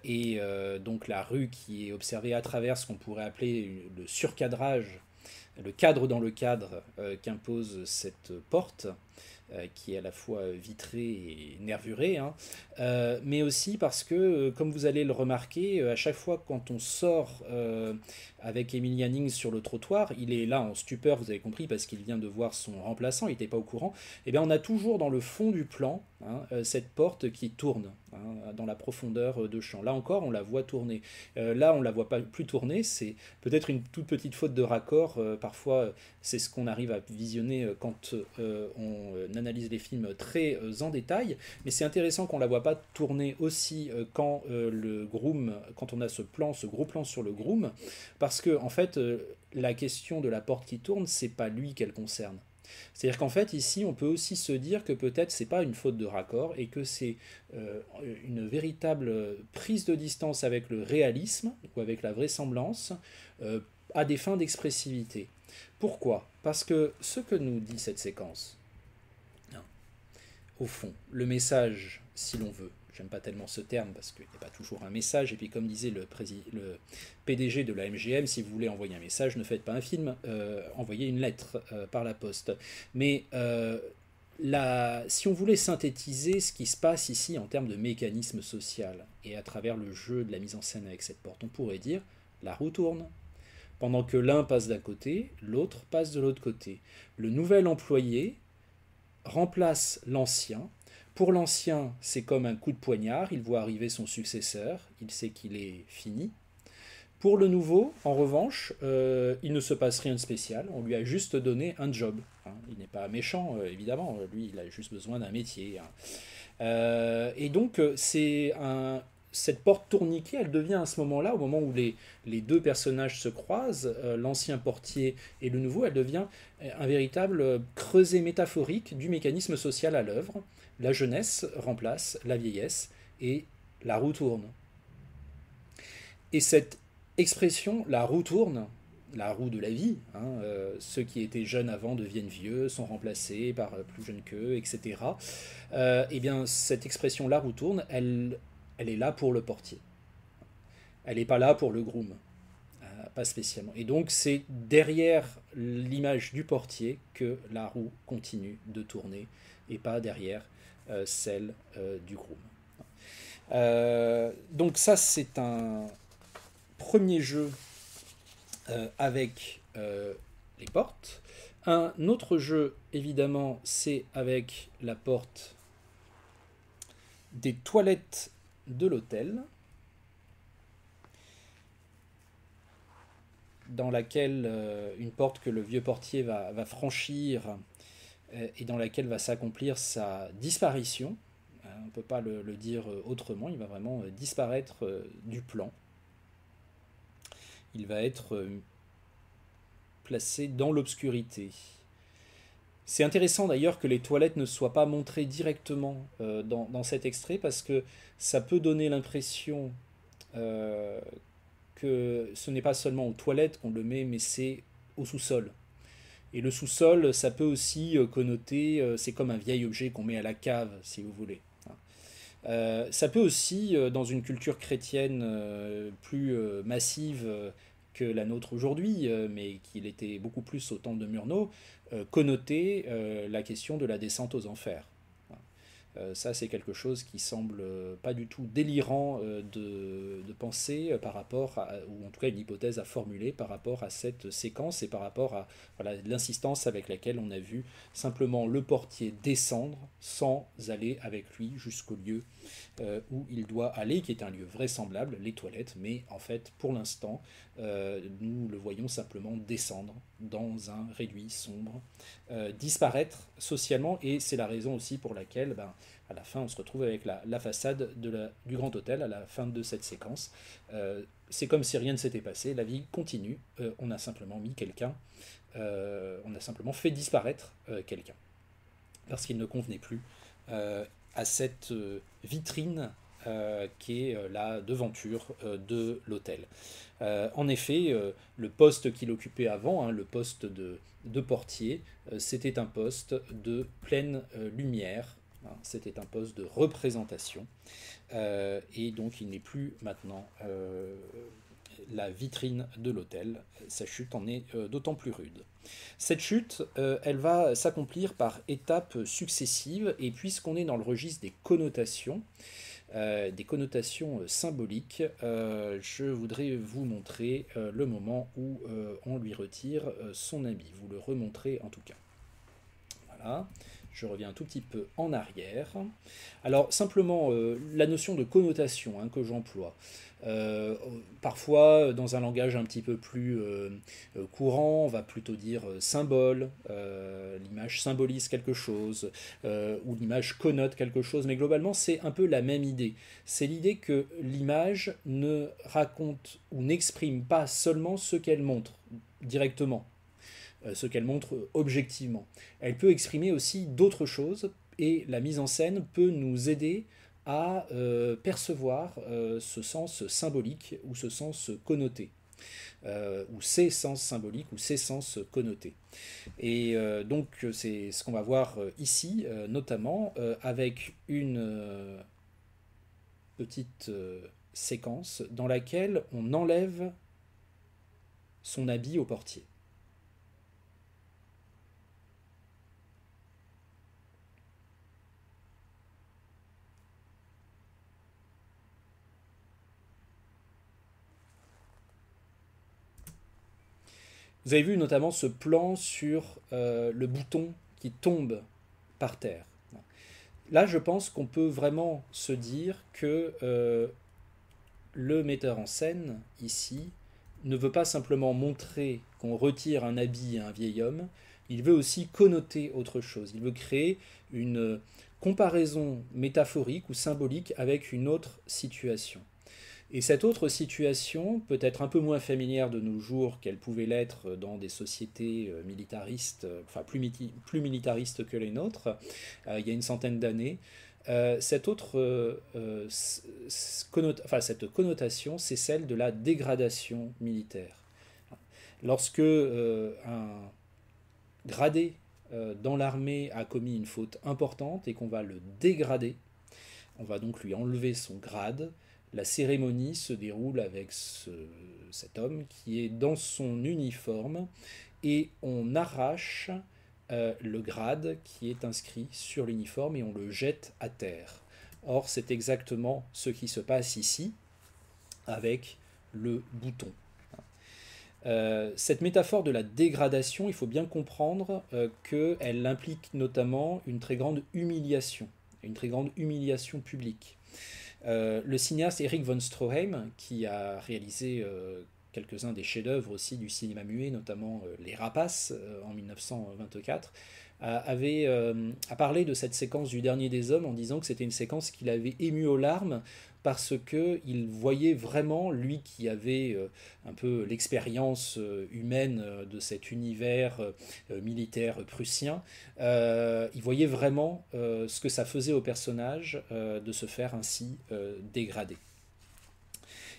et donc la rue qui est observée à travers ce qu'on pourrait appeler le surcadrage, le cadre dans le cadre qu'impose cette porte, qui est à la fois vitrée et nervurée, hein. Mais aussi parce que, comme vous allez le remarquer, à chaque fois quand on sort avec Emily Jannings sur le trottoir, il est là en stupeur, vous avez compris, parce qu'il vient de voir son remplaçant, il n'était pas au courant, et bien on a toujours dans le fond du plan hein, cette porte qui tourne hein, dans la profondeur de champ. Là encore, on la voit tourner. Là, on ne la voit pas plus tourner, c'est peut-être une toute petite faute de raccord. Parfois, c'est ce qu'on arrive à visionner quand on analyse les films très en détail, mais c'est intéressant qu'on ne la voit pas tourner aussi quand le groom, quand on a ce plan, ce gros plan sur le groom, parce que en fait, la question de la porte qui tourne, c'est pas lui qu'elle concerne. C'est-à-dire qu'en fait, ici, on peut aussi se dire que peut-être c'est pas une faute de raccord et que c'est une véritable prise de distance avec le réalisme ou avec la vraisemblance à des fins d'expressivité. Pourquoi? Parce que ce que nous dit cette séquence, hein, au fond, le message, si l'on veut, j'aime pas tellement ce terme parce qu'il n'y a pas toujours un message, et puis comme disait le PDG de la MGM, si vous voulez envoyer un message, ne faites pas un film, envoyez une lettre par la poste. Mais Si on voulait synthétiser ce qui se passe ici en termes de mécanisme social, et à travers le jeu de la mise en scène avec cette porte, on pourrait dire la roue tourne. Pendant que l'un passe d'un côté, l'autre passe de l'autre côté. Le nouvel employé remplace l'ancien. Pour l'ancien, c'est comme un coup de poignard, il voit arriver son successeur, il sait qu'il est fini. Pour le nouveau, en revanche, il ne se passe rien de spécial, on lui a juste donné un job. Hein. Il n'est pas méchant, évidemment, lui, il a juste besoin d'un métier. Hein. Et donc, cette porte tourniquée, elle devient à ce moment-là, au moment où les deux personnages se croisent, l'ancien portier et le nouveau, elle devient un véritable creuset métaphorique du mécanisme social à l'œuvre. La jeunesse remplace la vieillesse et la roue tourne. Et cette expression, la roue tourne, la roue de la vie, hein, ceux qui étaient jeunes avant deviennent vieux, sont remplacés par plus jeunes qu'eux, etc. Eh bien, cette expression la roue tourne, elle est là pour le portier. Elle n'est pas là pour le groom, pas spécialement. Et donc, c'est derrière l'image du portier que la roue continue de tourner et pas derrière celle du groom. Donc ça, c'est un premier jeu avec les portes. Un autre jeu, évidemment, c'est avec la porte des toilettes de l'hôtel, dans laquelle une porte que le vieux portier va franchir et dans laquelle va s'accomplir sa disparition. On ne peut pas le dire autrement, il va vraiment disparaître du plan. Il va être placé dans l'obscurité. C'est intéressant d'ailleurs que les toilettes ne soient pas montrées directement dans cet extrait parce que ça peut donner l'impression que ce n'est pas seulement aux toilettes qu'on le met, mais c'est au sous-sol. Et le sous-sol, ça peut aussi connoter, c'est comme un vieil objet qu'on met à la cave, si vous voulez. Ça peut aussi, dans une culture chrétienne plus massive que la nôtre aujourd'hui, mais qu'il était beaucoup plus au temps de Murnau, connoter la question de la descente aux enfers. Ça, c'est quelque chose qui semble pas du tout délirant de penser par rapport à, ou en tout cas une hypothèse à formuler par rapport à cette séquence et par rapport à voilà, l'insistance avec laquelle on a vu simplement le portier descendre sans aller avec lui jusqu'au lieu où il doit aller, qui est un lieu vraisemblable, les toilettes, mais en fait, pour l'instant, nous le voyons simplement descendre dans un réduit sombre, disparaître socialement, et c'est la raison aussi pour laquelle, à la fin, on se retrouve avec la façade du Grand Hôtel à la fin de cette séquence. C'est comme si rien ne s'était passé, la vie continue, on a simplement mis quelqu'un, on a simplement fait disparaître quelqu'un, parce qu'il ne convenait plus à cette vitrine qui est la devanture de l'hôtel. En effet, le poste qu'il occupait avant, hein, le poste de portier, c'était un poste de pleine lumière, hein, c'était un poste de représentation, et donc il n'est plus maintenant la vitrine de l'hôtel. Sa chute en est d'autant plus rude. Cette chute, elle va s'accomplir par étapes successives, et puisqu'on est dans le registre des connotations symboliques, je voudrais vous montrer le moment où on lui retire son habit. Vous le remontrez en tout cas. Voilà. Je reviens un tout petit peu en arrière. Alors simplement la notion de connotation hein, que j'emploie. Parfois, dans un langage un petit peu plus courant, on va plutôt dire symbole, l'image symbolise quelque chose, ou l'image connote quelque chose, mais globalement, c'est un peu la même idée. C'est l'idée que l'image ne raconte ou n'exprime pas seulement ce qu'elle montre directement, ce qu'elle montre objectivement. Elle peut exprimer aussi d'autres choses, et la mise en scène peut nous aider à percevoir ce sens symbolique ou ce sens connoté, ou ces sens symboliques ou ces sens connotés. Et donc c'est ce qu'on va voir ici, notamment avec une petite séquence dans laquelle on enlève son habit au portier. Vous avez vu notamment ce plan sur le bouton qui tombe par terre. Là, je pense qu'on peut vraiment se dire que le metteur en scène, ici, ne veut pas simplement montrer qu'on retire un habit à un vieil homme, il veut aussi connoter autre chose. Il veut créer une comparaison métaphorique ou symbolique avec une autre situation. Et cette autre situation peut être un peu moins familière de nos jours qu'elle pouvait l'être dans des sociétés militaristes, enfin plus militaristes que les nôtres, il y a une centaine d'années. Cette autre cette connotation, c'est celle de la dégradation militaire. Lorsque un gradé dans l'armée a commis une faute importante et qu'on va le dégrader, on va donc lui enlever son grade. La cérémonie se déroule avec cet homme qui est dans son uniforme et on arrache le grade qui est inscrit sur l'uniforme et on le jette à terre. Or, c'est exactement ce qui se passe ici avec le bouton. Cette métaphore de la dégradation, il faut bien comprendre qu'elle implique notamment une très grande humiliation publique. Le cinéaste Erich von Stroheim, qui a réalisé quelques-uns des chefs-d'œuvre aussi du cinéma muet, notamment Les Rapaces en 1924, a parlé de cette séquence du Dernier des Hommes en disant que c'était une séquence qui l'avait ému aux larmes parce qu'il voyait vraiment, lui qui avait un peu l'expérience humaine de cet univers militaire prussien, il voyait vraiment ce que ça faisait au personnage de se faire ainsi dégrader.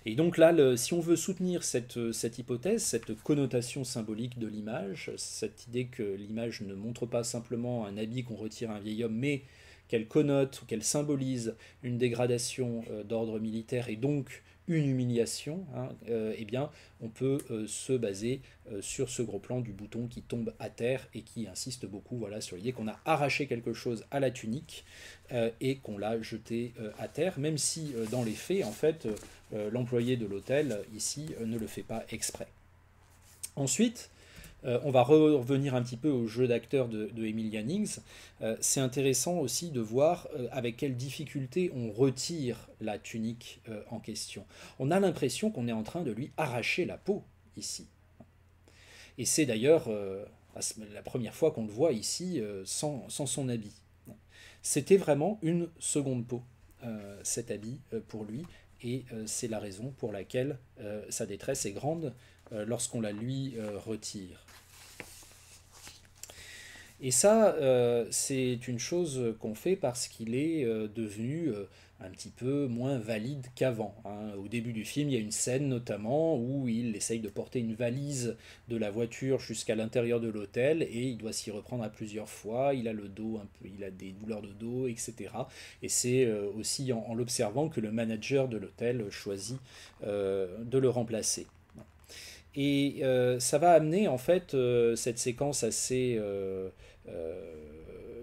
Et donc là, si on veut soutenir cette hypothèse, cette connotation symbolique de l'image, cette idée que l'image ne montre pas simplement un habit qu'on retire à un vieil homme, mais qu'elle connote ou qu'elle symbolise une dégradation d'ordre militaire et donc une humiliation, eh bien, on peut se baser sur ce gros plan du bouton qui tombe à terre et qui insiste beaucoup voilà, sur l'idée qu'on a arraché quelque chose à la tunique et qu'on l'a jeté à terre, même si dans les faits, en fait, l'employé de l'hôtel, ici, ne le fait pas exprès. Ensuite, on va revenir un petit peu au jeu d'acteur de Emil Jannings. C'est intéressant aussi de voir avec quelle difficulté on retire la tunique en question. On a l'impression qu'on est en train de lui arracher la peau ici. Et c'est d'ailleurs la première fois qu'on le voit ici sans son habit. C'était vraiment une seconde peau, cet habit pour lui, et c'est la raison pour laquelle sa détresse est grande lorsqu'on la lui retire. Et ça, c'est une chose qu'on fait parce qu'il est devenu un petit peu moins valide qu'avant. Au début du film, il y a une scène notamment où il essaye de porter une valise de la voiture jusqu'à l'intérieur de l'hôtel et il doit s'y reprendre à plusieurs fois. Il a le dos un peu, il a des douleurs de dos, etc. Et c'est aussi en l'observant que le manager de l'hôtel choisit de le remplacer. Et ça va amener en fait cette séquence assez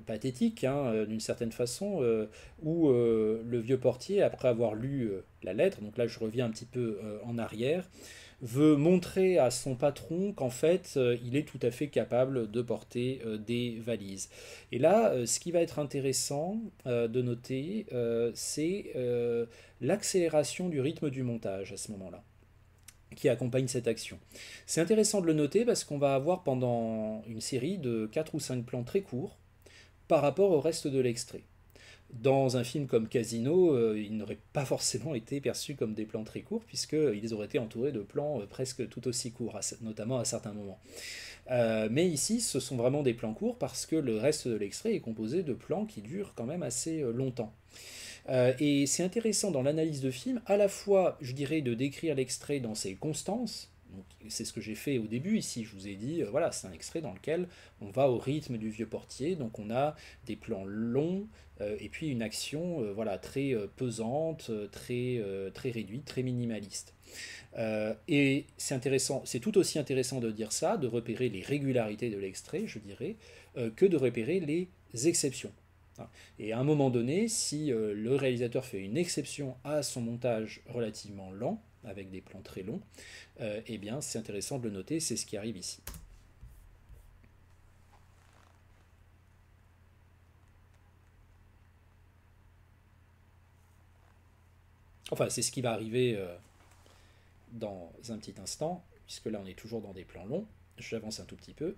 pathétique, d'une certaine façon, où le vieux portier, après avoir lu la lettre, donc là je reviens un petit peu en arrière, veut montrer à son patron qu'en fait il est tout à fait capable de porter des valises. Et là, ce qui va être intéressant de noter, c'est l'accélération du rythme du montage à ce moment-là qui accompagne cette action. C'est intéressant de le noter parce qu'on va avoir pendant une série de 4 ou 5 plans très courts par rapport au reste de l'extrait. Dans un film comme Casino, ils n'auraient pas forcément été perçus comme des plans très courts, puisqu'ils auraient été entourés de plans presque tout aussi courts, notamment à certains moments. Mais ici, ce sont vraiment des plans courts parce que le reste de l'extrait est composé de plans qui durent quand même assez longtemps. Et c'est intéressant dans l'analyse de film, à la fois, je dirais, de décrire l'extrait dans ses constances. C'est ce que j'ai fait au début ici, je vous ai dit, voilà, c'est un extrait dans lequel on va au rythme du vieux portier, donc on a des plans longs, et puis une action voilà, très pesante, très réduite, très minimaliste. Et c'est intéressant, c'est tout aussi intéressant de dire ça, de repérer les régularités de l'extrait, je dirais, que de repérer les exceptions. Et à un moment donné, si le réalisateur fait une exception à son montage relativement lent, avec des plans très longs, eh bien c'est intéressant de le noter, c'est ce qui arrive ici. Enfin, c'est ce qui va arriver dans un petit instant, puisque là on est toujours dans des plans longs. J'avance un tout petit peu.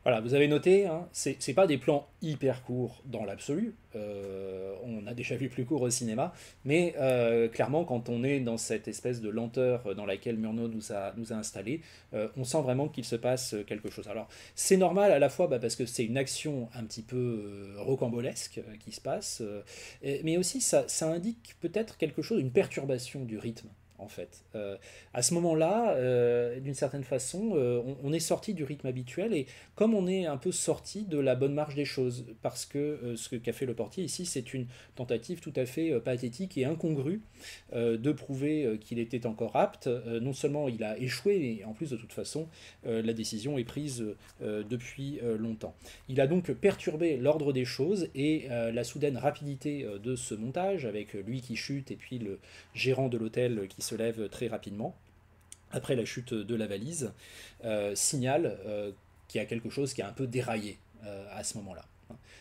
Voilà, vous avez noté, hein, c'est pas des plans hyper courts dans l'absolu. On a déjà vu plus court au cinéma, mais clairement, quand on est dans cette espèce de lenteur dans laquelle Murnau nous a installés, on sent vraiment qu'il se passe quelque chose. Alors, c'est normal à la fois parce que c'est une action un petit peu rocambolesque qui se passe, mais aussi ça indique peut-être quelque chose, une perturbation du rythme. En fait, à ce moment-là, d'une certaine façon, on est sorti du rythme habituel et comme on est un peu sorti de la bonne marche des choses, parce que ce qu'a fait le portier ici, c'est une tentative tout à fait pathétique et incongrue de prouver qu'il était encore apte. Non seulement il a échoué, mais en plus de toute façon, la décision est prise depuis longtemps. Il a donc perturbé l'ordre des choses et la soudaine rapidité de ce montage, avec lui qui chute et puis le gérant de l'hôtel qui se lève très rapidement, après la chute de la valise, signale qu'il y a quelque chose qui a un peu déraillé à ce moment-là.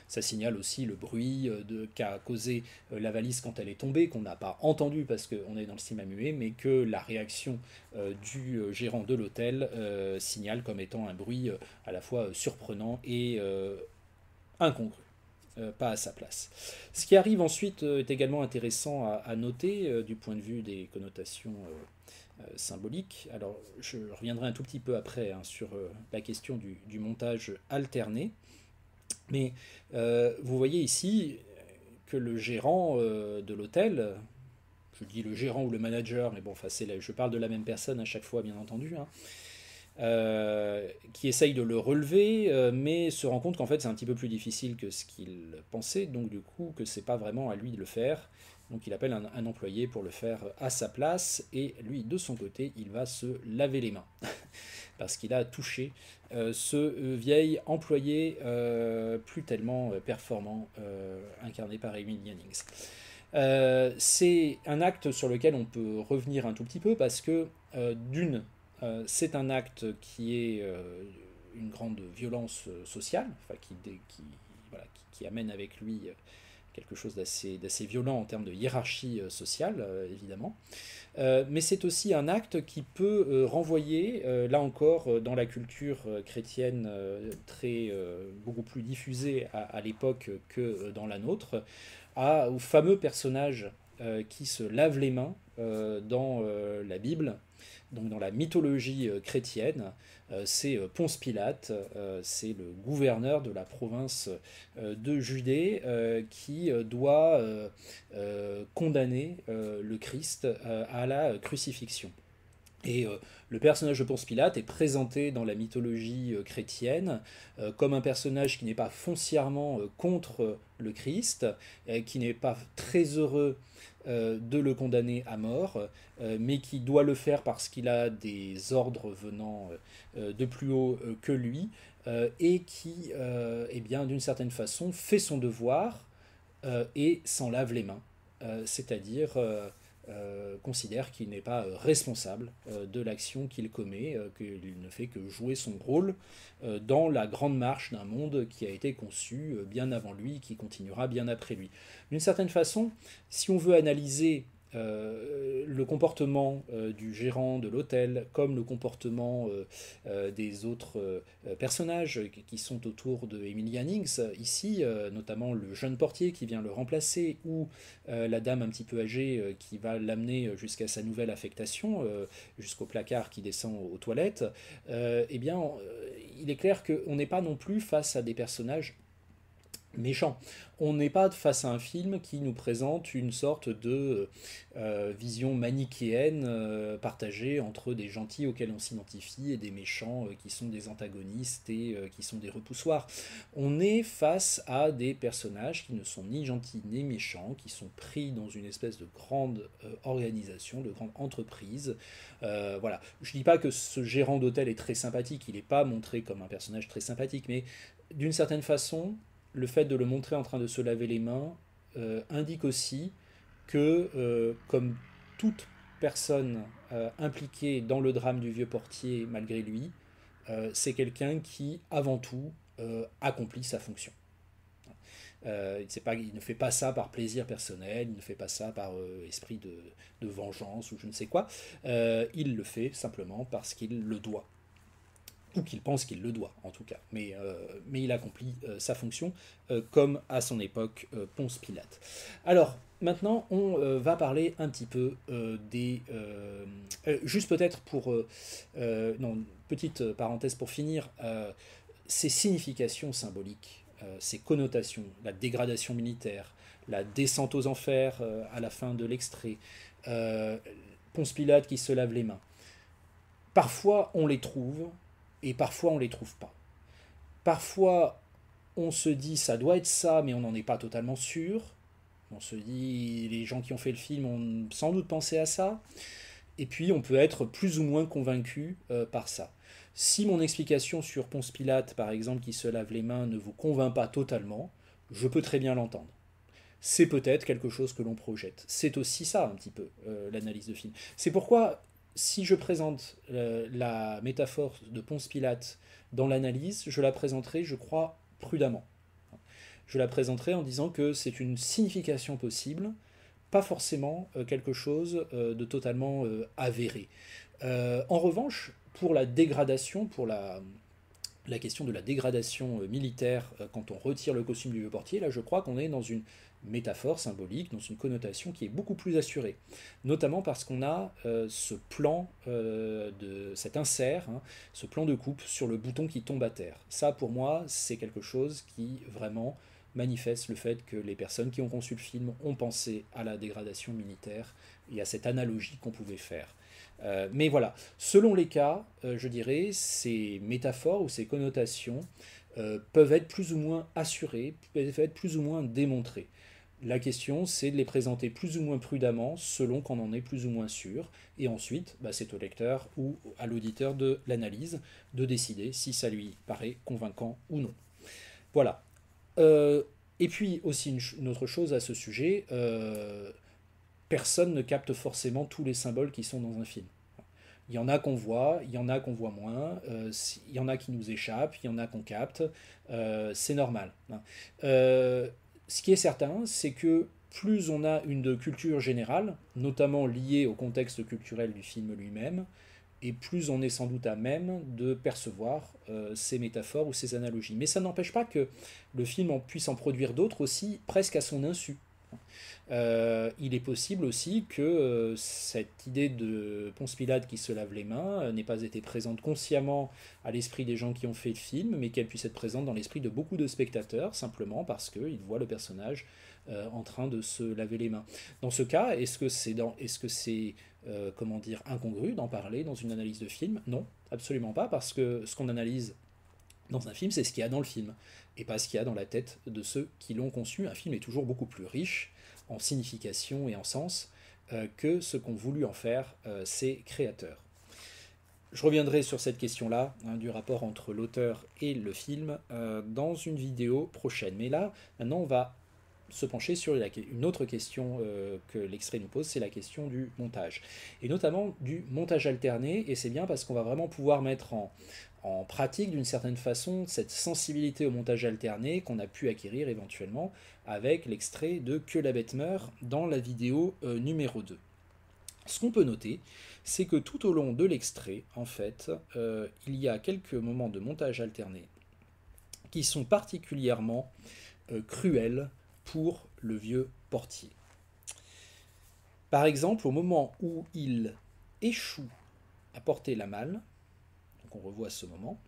Ça signale aussi le bruit qu'a causé la valise quand elle est tombée, qu'on n'a pas entendu parce qu'on est dans le cinéma muet, mais que la réaction du gérant de l'hôtel signale comme étant un bruit à la fois surprenant et incongru. Pas à sa place. Ce qui arrive ensuite est également intéressant à noter du point de vue des connotations symboliques. Alors, je reviendrai un tout petit peu après hein, sur la question du montage alterné. Mais vous voyez ici que le gérant de l'hôtel, je dis le gérant ou le manager, mais bon, enfin, je parle de la même personne à chaque fois, bien entendu, hein, qui essaye de le relever, mais se rend compte qu'en fait c'est un petit peu plus difficile que ce qu'il pensait, donc du coup que c'est pas vraiment à lui de le faire. Donc il appelle un employé pour le faire à sa place, et lui de son côté il va se laver les mains, parce qu'il a touché ce vieil employé plus tellement performant, incarné par Emily Jannings. C'est un acte sur lequel on peut revenir un tout petit peu, parce que c'est un acte qui est une grande violence sociale, enfin, voilà, qui amène avec lui quelque chose d'assez violent en termes de hiérarchie sociale, évidemment. Mais c'est aussi un acte qui peut renvoyer, là encore, dans la culture chrétienne beaucoup plus diffusée à l'époque que dans la nôtre, au fameux personnage qui se lave les mains dans la Bible, donc dans la mythologie chrétienne. C'est Ponce Pilate, c'est le gouverneur de la province de Judée qui doit condamner le Christ à la crucifixion. Et le personnage de Ponce Pilate est présenté dans la mythologie chrétienne comme un personnage qui n'est pas foncièrement contre le Christ, qui n'est pas très heureux de le condamner à mort, mais qui doit le faire parce qu'il a des ordres venant de plus haut que lui, et qui, eh bien, d'une certaine façon, fait son devoir et s'en lave les mains, c'est-à-dire considère qu'il n'est pas responsable de l'action qu'il commet, qu'il ne fait que jouer son rôle dans la grande marche d'un monde qui a été conçu bien avant lui, qui continuera bien après lui. D'une certaine façon, si on veut analyser le comportement du gérant de l'hôtel comme le comportement des autres personnages qui sont autour de Emily Jannings, ici notamment le jeune portier qui vient le remplacer ou la dame un petit peu âgée qui va l'amener jusqu'à sa nouvelle affectation, jusqu'au placard qui descend aux toilettes, eh bien il est clair qu'on n'est pas non plus face à des personnages méchant. On n'est pas face à un film qui nous présente une sorte de vision manichéenne partagée entre des gentils auxquels on s'identifie et des méchants qui sont des antagonistes et qui sont des repoussoirs. On est face à des personnages qui ne sont ni gentils ni méchants, qui sont pris dans une espèce de grande organisation, de grande entreprise. Voilà. Je ne dis pas que ce gérant d'hôtel est très sympathique, il n'est pas montré comme un personnage très sympathique, mais d'une certaine façon, le fait de le montrer en train de se laver les mains indique aussi que, comme toute personne impliquée dans le drame du vieux portier malgré lui, c'est quelqu'un qui, avant tout, accomplit sa fonction. Il ne fait pas ça par plaisir personnel, il ne fait pas ça par esprit de vengeance ou je ne sais quoi. Il le fait simplement parce qu'il le doit ou qu'il pense qu'il le doit, en tout cas. Mais il accomplit sa fonction, comme à son époque Ponce Pilate. Alors, maintenant, on va parler un petit peu juste peut-être pour... non, petite parenthèse pour finir. Ces significations symboliques, ces connotations, la dégradation militaire, la descente aux enfers à la fin de l'extrait, Ponce Pilate qui se lave les mains. Parfois, on les trouve, et parfois on les trouve pas. Parfois on se dit ça doit être ça, mais on n'en est pas totalement sûr. On se dit les gens qui ont fait le film ont sans doute pensé à ça. Et puis on peut être plus ou moins convaincu par ça. Si mon explication sur Ponce Pilate, par exemple, qui se lave les mains, ne vous convainc pas totalement, je peux très bien l'entendre. C'est peut-être quelque chose que l'on projette. C'est aussi ça un petit peu l'analyse de film. C'est pourquoi si je présente la métaphore de Ponce Pilate dans l'analyse, je la présenterai, je crois, prudemment. Je la présenterai en disant que c'est une signification possible, pas forcément quelque chose de totalement avéré. En revanche, pour la dégradation, pour la question de la dégradation militaire quand on retire le costume du vieux portier, là je crois qu'on est dans une métaphore symbolique, dans une connotation qui est beaucoup plus assurée. Notamment parce qu'on a ce plan, cet insert, hein, ce plan de coupe sur le bouton qui tombe à terre. Ça pour moi c'est quelque chose qui vraiment manifeste le fait que les personnes qui ont conçu le film ont pensé à la dégradation militaire et à cette analogie qu'on pouvait faire. Mais voilà, selon les cas, je dirais, ces métaphores ou ces connotations peuvent être plus ou moins assurées, peuvent être plus ou moins démontrées. La question, c'est de les présenter plus ou moins prudemment, selon qu'on en est plus ou moins sûr, et ensuite, c'est au lecteur ou à l'auditeur de l'analyse de décider si ça lui paraît convaincant ou non. Voilà. Et puis aussi une autre chose à ce sujet, personne ne capte forcément tous les symboles qui sont dans un film. Il y en a qu'on voit, il y en a qu'on voit moins, il y en a qui nous échappent, il y en a qu'on capte, c'est normal. Ce qui est certain, c'est que plus on a une culture générale, notamment liée au contexte culturel du film lui-même, et plus on est sans doute à même de percevoir ces métaphores ou ces analogies. Mais ça n'empêche pas que le film puisse en produire d'autres aussi, presque à son insu. Il est possible aussi que cette idée de Ponce Pilate qui se lave les mains n'ait pas été présente consciemment à l'esprit des gens qui ont fait le film, mais qu'elle puisse être présente dans l'esprit de beaucoup de spectateurs, simplement parce qu'ils voient le personnage en train de se laver les mains. Dans ce cas, est-ce que c'est comment dire, incongru d'en parler dans une analyse de film? Non, absolument pas, parce que ce qu'on analyse dans un film, c'est ce qu'il y a dans le film, et pas ce qu'il y a dans la tête de ceux qui l'ont conçu. Un film est toujours beaucoup plus riche en signification et en sens que ce qu'ont voulu en faire ses créateurs. Je reviendrai sur cette question-là, du rapport entre l'auteur et le film, dans une vidéo prochaine. Mais là, maintenant, on va se pencher sur une autre question que l'extrait nous pose, c'est la question du montage. Et notamment du montage alterné, et c'est bien parce qu'on va vraiment pouvoir mettre en pratique d'une certaine façon cette sensibilité au montage alterné qu'on a pu acquérir éventuellement avec l'extrait de Que la bête meurt dans la vidéo numéro 2. Ce qu'on peut noter, c'est que tout au long de l'extrait, en fait, il y a quelques moments de montage alterné qui sont particulièrement cruels pour le vieux portier. Par exemple, au moment où il échoue à porter la malle, donc on revoit ce moment,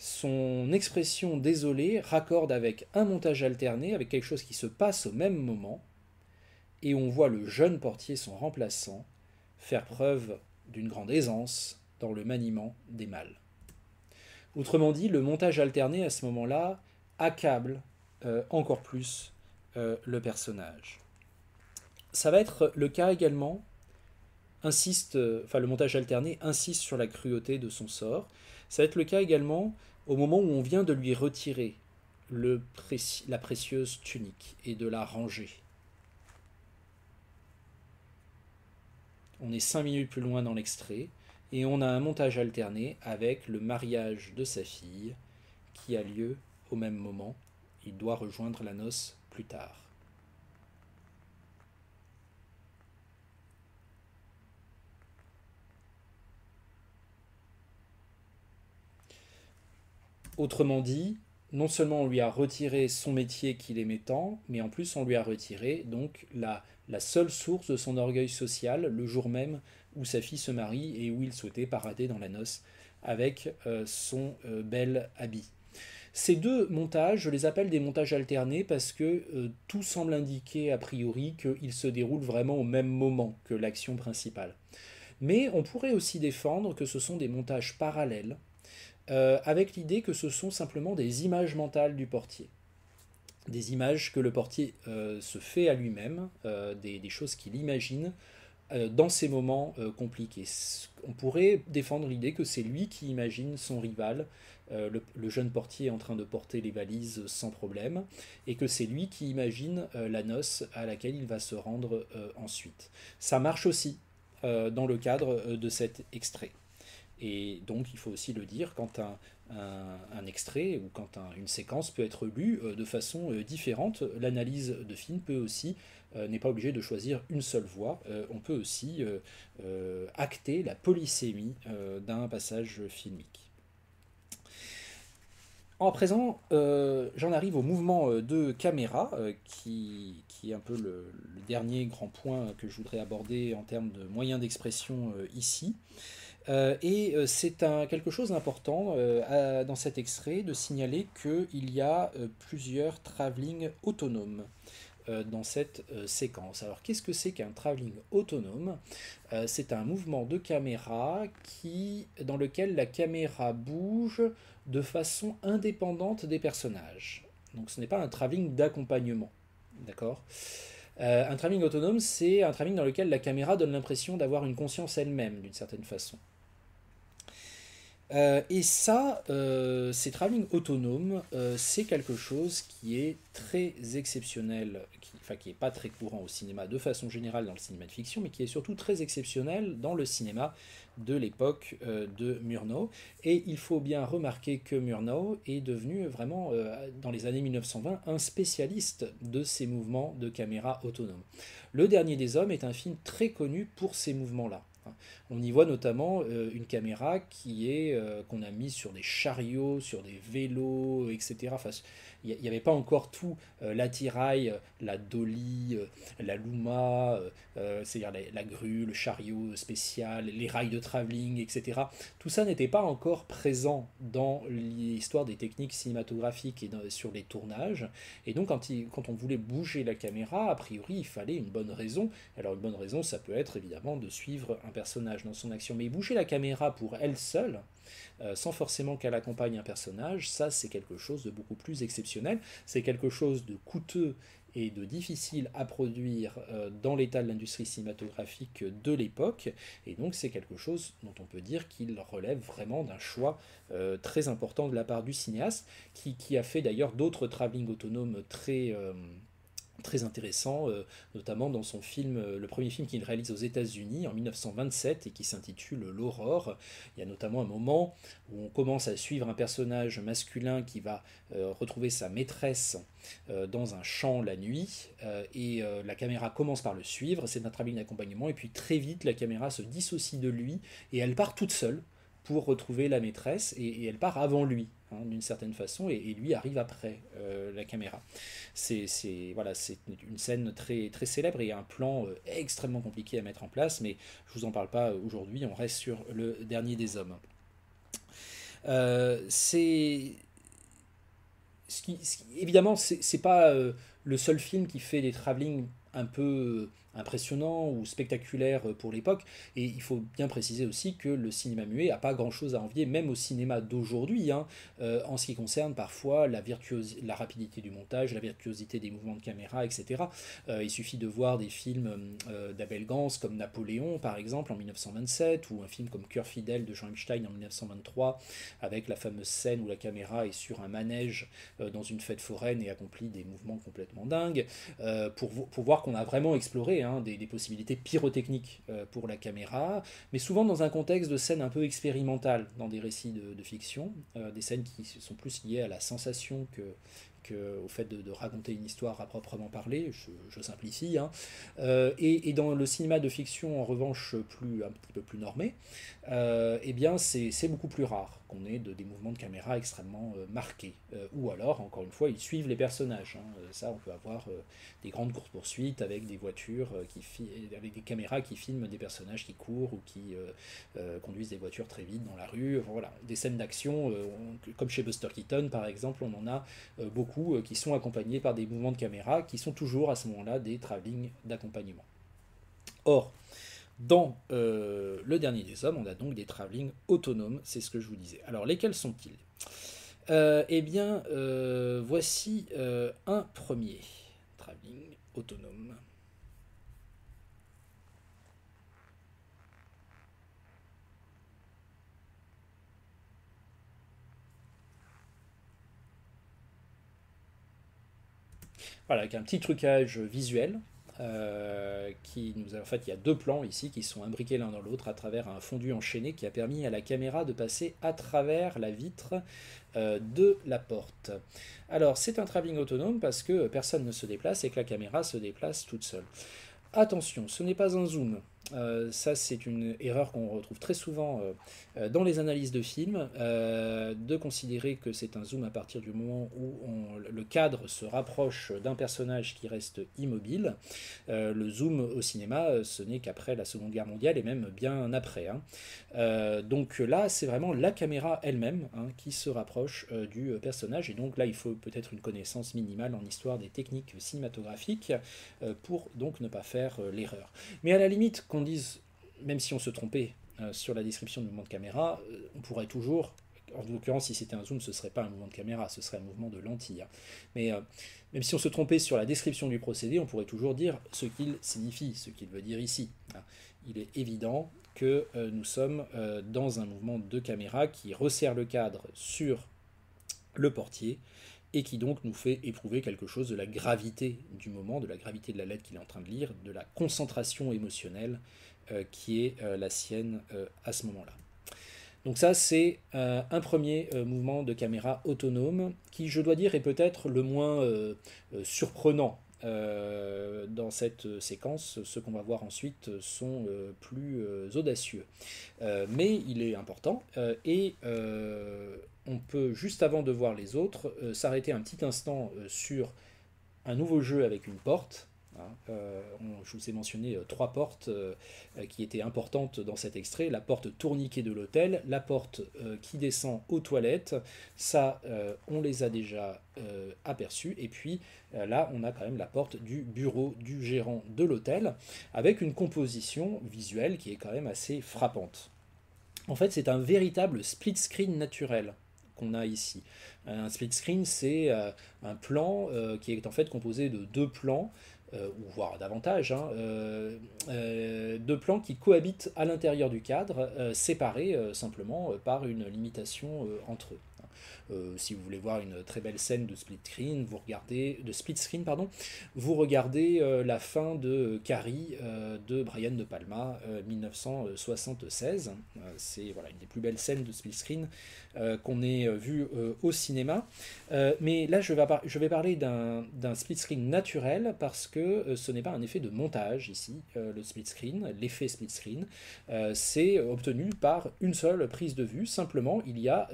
son expression désolée raccorde avec un montage alterné, avec quelque chose qui se passe au même moment, et on voit le jeune portier, son remplaçant, faire preuve d'une grande aisance dans le maniement des malles. Autrement dit, le montage alterné à ce moment-là accable encore plus le personnage. Ça va être le cas également, le montage alterné insiste sur la cruauté de son sort. Ça va être le cas également au moment où on vient de lui retirer la précieuse tunique et de la ranger. On est 5 minutes plus loin dans l'extrait et on a un montage alterné avec le mariage de sa fille qui a lieu au même moment. Il doit rejoindre la noce plus tard. Autrement dit, non seulement on lui a retiré son métier qu'il aimait tant, mais en plus on lui a retiré donc la seule source de son orgueil social le jour même où sa fille se marie et où il souhaitait parader dans la noce avec son bel habit. Ces deux montages, je les appelle des montages alternés parce que tout semble indiquer a priori qu'ils se déroulent vraiment au même moment que l'action principale. Mais on pourrait aussi défendre que ce sont des montages parallèles avec l'idée que ce sont simplement des images mentales du portier. Des images que le portier se fait à lui-même, des choses qu'il imagine dans ces moments compliqués. On pourrait défendre l'idée que c'est lui qui imagine son rival, le jeune portier en train de porter les valises sans problème, et que c'est lui qui imagine la noce à laquelle il va se rendre ensuite. Ça marche aussi dans le cadre de cet extrait. Et donc il faut aussi le dire quand un extrait ou quand une séquence peut être lue de façon différente. L'analyse de film peut aussi, n'est pas obligé de choisir une seule voie. On peut aussi acter la polysémie d'un passage filmique. En présent, j'en arrive au mouvement de caméra, qui est un peu le dernier grand point que je voudrais aborder en termes de moyens d'expression ici. C'est quelque chose d'important dans cet extrait de signaler qu'il y a plusieurs travelling autonomes dans cette séquence. Alors qu'est-ce que c'est qu'un travelling autonome? C'est un mouvement de caméra dans lequel la caméra bouge de façon indépendante des personnages. Donc ce n'est pas un travelling d'accompagnement. D'accord. Un travelling autonome, c'est un travelling dans lequel la caméra donne l'impression d'avoir une conscience elle-même, d'une certaine façon. Ces travelling autonomes, c'est quelque chose qui est très exceptionnel, qui n'est pas très courant au cinéma de façon générale dans le cinéma de fiction, mais qui est surtout très exceptionnel dans le cinéma de l'époque de Murnau. Et il faut bien remarquer que Murnau est devenu vraiment, dans les années 1920, un spécialiste de ces mouvements de caméra autonome. Le Dernier des Hommes est un film très connu pour ces mouvements-là. On y voit notamment une caméra qu'on a mise sur des chariots, sur des vélos, etc. Enfin, il n'y avait pas encore tout l'attirail, la dolly, la luma, c'est-à-dire la grue, le chariot spécial, les rails de travelling, etc. Tout ça n'était pas encore présent dans l'histoire des techniques cinématographiques et sur les tournages. Et donc quand on voulait bouger la caméra, a priori il fallait une bonne raison. Alors une bonne raison, ça peut être évidemment de suivre un personnage dans son action. Mais bouger la caméra pour elle seule, sans forcément qu'elle accompagne un personnage, ça c'est quelque chose de beaucoup plus exceptionnel. C'est quelque chose de coûteux et de difficile à produire dans l'état de l'industrie cinématographique de l'époque. Et donc c'est quelque chose dont on peut dire qu'il relève vraiment d'un choix très important de la part du cinéaste, qui a fait d'ailleurs d'autres travelling autonomes très intéressant, notamment dans son film, le premier film qu'il réalise aux États-Unis en 1927 et qui s'intitule L'Aurore. Il y a notamment un moment où on commence à suivre un personnage masculin qui va retrouver sa maîtresse dans un champ la nuit et la caméra commence par le suivre, c'est un travail d'accompagnement et puis très vite la caméra se dissocie de lui et elle part toute seule pour retrouver la maîtresse et elle part avant lui d'une certaine façon et lui arrive après la caméra. Voilà, c'est une scène très, très célèbre et un plan extrêmement compliqué à mettre en place, mais je vous en parle pas aujourd'hui, on reste sur Le Dernier des Hommes. C'est évidemment, c'est pas le seul film qui fait des travelling un peu impressionnants ou spectaculaires pour l'époque. Et il faut bien préciser aussi que le cinéma muet n'a pas grand-chose à envier, même au cinéma d'aujourd'hui, hein, en ce qui concerne parfois la rapidité du montage, la virtuosité des mouvements de caméra, etc. Il suffit de voir des films d'Abel Gans comme Napoléon, par exemple, en 1927, ou un film comme Cœur fidèle de Jean Epstein en 1923, avec la fameuse scène où la caméra est sur un manège dans une fête foraine et accomplit des mouvements complètement dingues, pour voir qu'on a vraiment exploré, hein, des possibilités pyrotechniques pour la caméra, mais souvent dans un contexte de scène un peu expérimentale dans des récits de fiction, des scènes qui sont plus liées à la sensation au fait de raconter une histoire à proprement parler, je simplifie, hein. Et dans le cinéma de fiction, en revanche, un petit peu plus normé, eh bien c'est beaucoup plus rare qu'on ait des mouvements de caméra extrêmement marqués. Ou alors, encore une fois, ils suivent les personnages, hein. Ça, on peut avoir des grandes courses-poursuites avec des voitures, avec des caméras qui filment des personnages qui courent ou qui conduisent des voitures très vite dans la rue. Enfin, voilà, des scènes d'action, comme chez Buster Keaton par exemple, on en a beaucoup qui sont accompagnés par des mouvements de caméra qui sont toujours à ce moment-là des travelling d'accompagnement. Or, dans Le Dernier des Hommes, on a donc des travelling autonomes, c'est ce que je vous disais. Alors, lesquels sont-ils? Eh bien, voici un premier travelling autonome. Voilà, avec un petit trucage visuel. En fait, il y a deux plans ici qui sont imbriqués l'un dans l'autre à travers un fondu enchaîné qui a permis à la caméra de passer à travers la vitre de la porte. Alors, c'est un travelling autonome parce que personne ne se déplace et que la caméra se déplace toute seule. Attention, ce n'est pas un zoom. Ça, c'est une erreur qu'on retrouve très souvent dans les analyses de films, de considérer que c'est un zoom à partir du moment où le cadre se rapproche d'un personnage qui reste immobile. Le zoom au cinéma, ce n'est qu'après la Seconde Guerre mondiale et même bien après, hein. Donc là, c'est vraiment la caméra elle-même, hein, qui se rapproche du personnage. Et donc là, il faut peut-être une connaissance minimale en histoire des techniques cinématographiques pour donc ne pas faire l'erreur. Mais à la limite, qu'on dise, même si on se trompait sur la description du mouvement de caméra, on pourrait toujours, en l'occurrence, si c'était un zoom, ce ne serait pas un mouvement de caméra, ce serait un mouvement de lentille, hein. Mais même si on se trompait sur la description du procédé, on pourrait toujours dire ce qu'il signifie, ce qu'il veut dire ici, hein. Il est évident que nous sommes dans un mouvement de caméra qui resserre le cadre sur le portier et qui donc nous fait éprouver quelque chose de la gravité du moment, de la gravité de la lettre qu'il est en train de lire, de la concentration émotionnelle qui est la sienne à ce moment-là. Donc ça, c'est un premier mouvement de caméra autonome qui, je dois dire, est peut-être le moins surprenant dans cette séquence. Ceux qu'on va voir ensuite sont plus audacieux. Mais il est important et on peut, juste avant de voir les autres, s'arrêter un petit instant sur un nouveau jeu avec une porte, hein. Je vous ai mentionné trois portes qui étaient importantes dans cet extrait. La porte tourniquet de l'hôtel, la porte qui descend aux toilettes, ça on les a déjà aperçus. Et puis là on a quand même la porte du bureau du gérant de l'hôtel, avec une composition visuelle qui est quand même assez frappante. En fait, c'est un véritable split screen naturel qu'on a ici. Un split screen, c'est un plan qui est en fait composé de deux plans, ou voire davantage, hein, deux plans qui cohabitent à l'intérieur du cadre, séparés simplement par une limitation entre eux. Si vous voulez voir une très belle scène de split screen, pardon, vous regardez la fin de Carrie de Brian De Palma, 1976. C'est voilà, une des plus belles scènes de split screen qu'on ait vu au cinéma. Mais là, je vais parler d'un split screen naturel parce que ce n'est pas un effet de montage ici, le split screen, l'effet split screen. C'est obtenu par une seule prise de vue. Simplement, il y a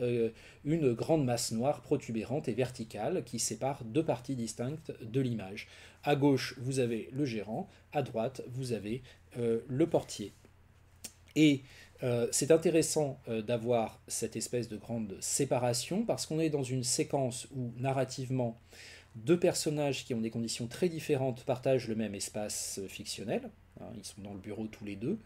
une grande masse noire protubérante et verticale qui sépare deux parties distinctes de l'image. À gauche, vous avez le gérant, à droite, vous avez le portier. Et C'est intéressant d'avoir cette espèce de grande séparation parce qu'on est dans une séquence où narrativement deux personnages qui ont des conditions très différentes partagent le même espace fictionnel. Hein, ils sont dans le bureau tous les deux.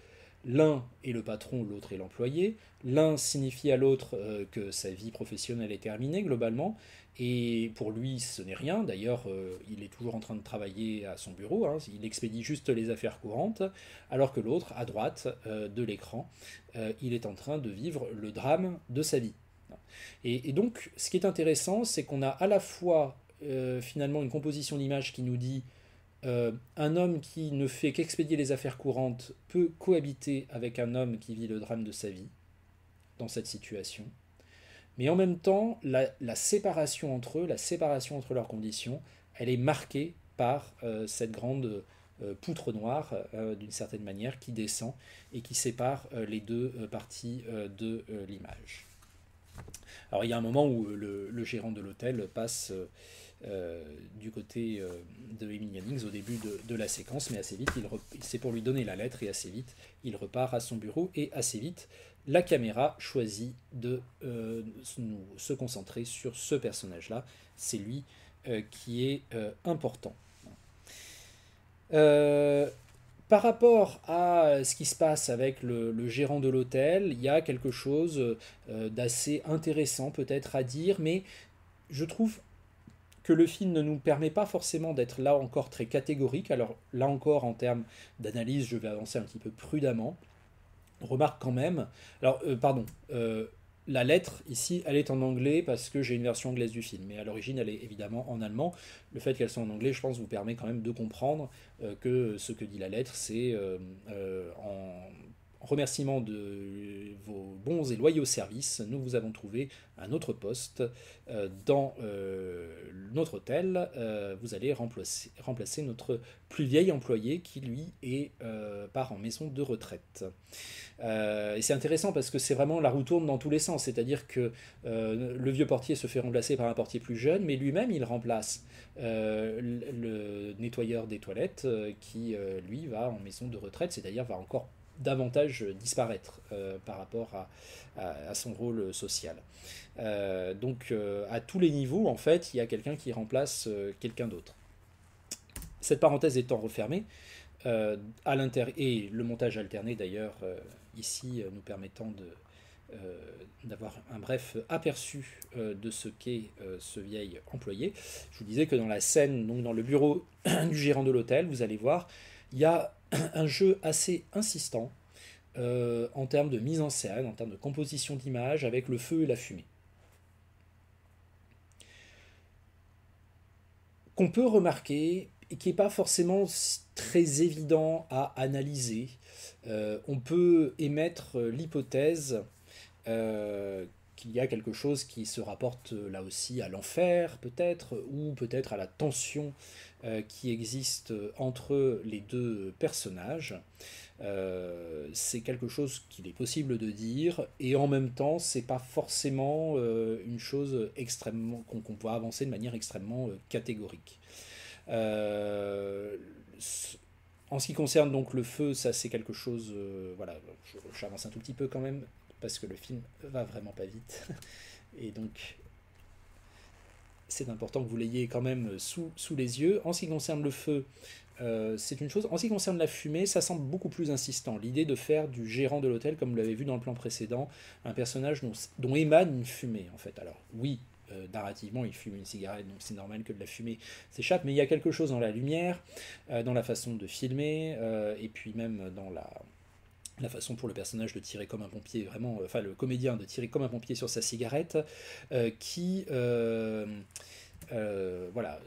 L'un est le patron, l'autre est l'employé. L'un signifie à l'autre que sa vie professionnelle est terminée globalement. Et pour lui, ce n'est rien. D'ailleurs, il est toujours en train de travailler à son bureau. Hein. Il expédie juste les affaires courantes. Alors que l'autre, à droite de l'écran, il est en train de vivre le drame de sa vie. Et donc, ce qui est intéressant, c'est qu'on a à la fois finalement une composition d'image qui nous dit un homme qui ne fait qu'expédier les affaires courantes peut cohabiter avec un homme qui vit le drame de sa vie dans cette situation. Mais en même temps, la séparation entre eux, la séparation entre leurs conditions, elle est marquée par cette grande poutre noire, d'une certaine manière, qui descend et qui sépare les deux parties de l'image. Alors il y a un moment où le gérant de l'hôtel passe du côté de Emily Jannings au début de la séquence, mais assez vite, c'est pour lui donner la lettre, et assez vite, il repart à son bureau, et assez vite, la caméra choisit de se concentrer sur ce personnage-là. C'est lui qui est important. Euh, Par rapport à ce qui se passe avec le gérant de l'hôtel, il y a quelque chose d'assez intéressant peut-être à dire, mais je trouve que le film ne nous permet pas forcément d'être là encore très catégorique. Alors là encore, en termes d'analyse, je vais avancer un petit peu prudemment. On remarque quand même, alors pardon, la lettre ici, elle est en anglais parce que j'ai une version anglaise du film, mais à l'origine, elle est évidemment en allemand. Le fait qu'elle soit en anglais, je pense, vous permet quand même de comprendre que ce que dit la lettre, c'est en remerciement de vos bons et loyaux services, nous vous avons trouvé un autre poste dans notre hôtel. Vous allez remplacer notre plus vieil employé qui, lui, part en maison de retraite. Et c'est intéressant parce que c'est vraiment la roue tourne dans tous les sens. C'est-à-dire que le vieux portier se fait remplacer par un portier plus jeune, mais lui-même il remplace le nettoyeur des toilettes qui lui va en maison de retraite, c'est-à-dire va encore davantage disparaître par rapport à son rôle social. Donc à tous les niveaux, en fait, il y a quelqu'un qui remplace quelqu'un d'autre. Cette parenthèse étant refermée, et le montage alterné d'ailleurs ici nous permettant d'avoir un bref aperçu de ce qu'est ce vieil employé. Je vous disais que dans la scène, donc dans le bureau du gérant de l'hôtel, vous allez voir, il y a un jeu assez insistant en termes de mise en scène, en termes de composition d'image avec le feu et la fumée. Qu'on peut remarquer et qui n'est pas forcément très évident à analyser. On peut émettre l'hypothèse qu'il y a quelque chose qui se rapporte là aussi à l'enfer peut-être, ou peut-être à la tension qui existe entre les deux personnages. C'est quelque chose qu'il est possible de dire, et en même temps, c'est pas forcément une chose extrêmement qu'on peut avancer de manière extrêmement catégorique. Euh, En ce qui concerne donc le feu, ça c'est quelque chose. Voilà, j'avance un tout petit peu quand même parce que le film va vraiment pas vite, et donc c'est important que vous l'ayez quand même sous les yeux. En ce qui concerne le feu, c'est une chose. En ce qui concerne la fumée, ça semble beaucoup plus insistant. L'idée de faire du gérant de l'hôtel, comme vous l'avez vu dans le plan précédent, un personnage dont émane une fumée, en fait. Alors, oui, narrativement, il fume une cigarette, donc c'est normal que de la fumée s'échappe, mais il y a quelque chose dans la lumière, dans la façon de filmer, et puis même dans la façon pour le personnage de tirer comme un pompier, vraiment, enfin le comédien de tirer comme un pompier sur sa cigarette, qui voilà,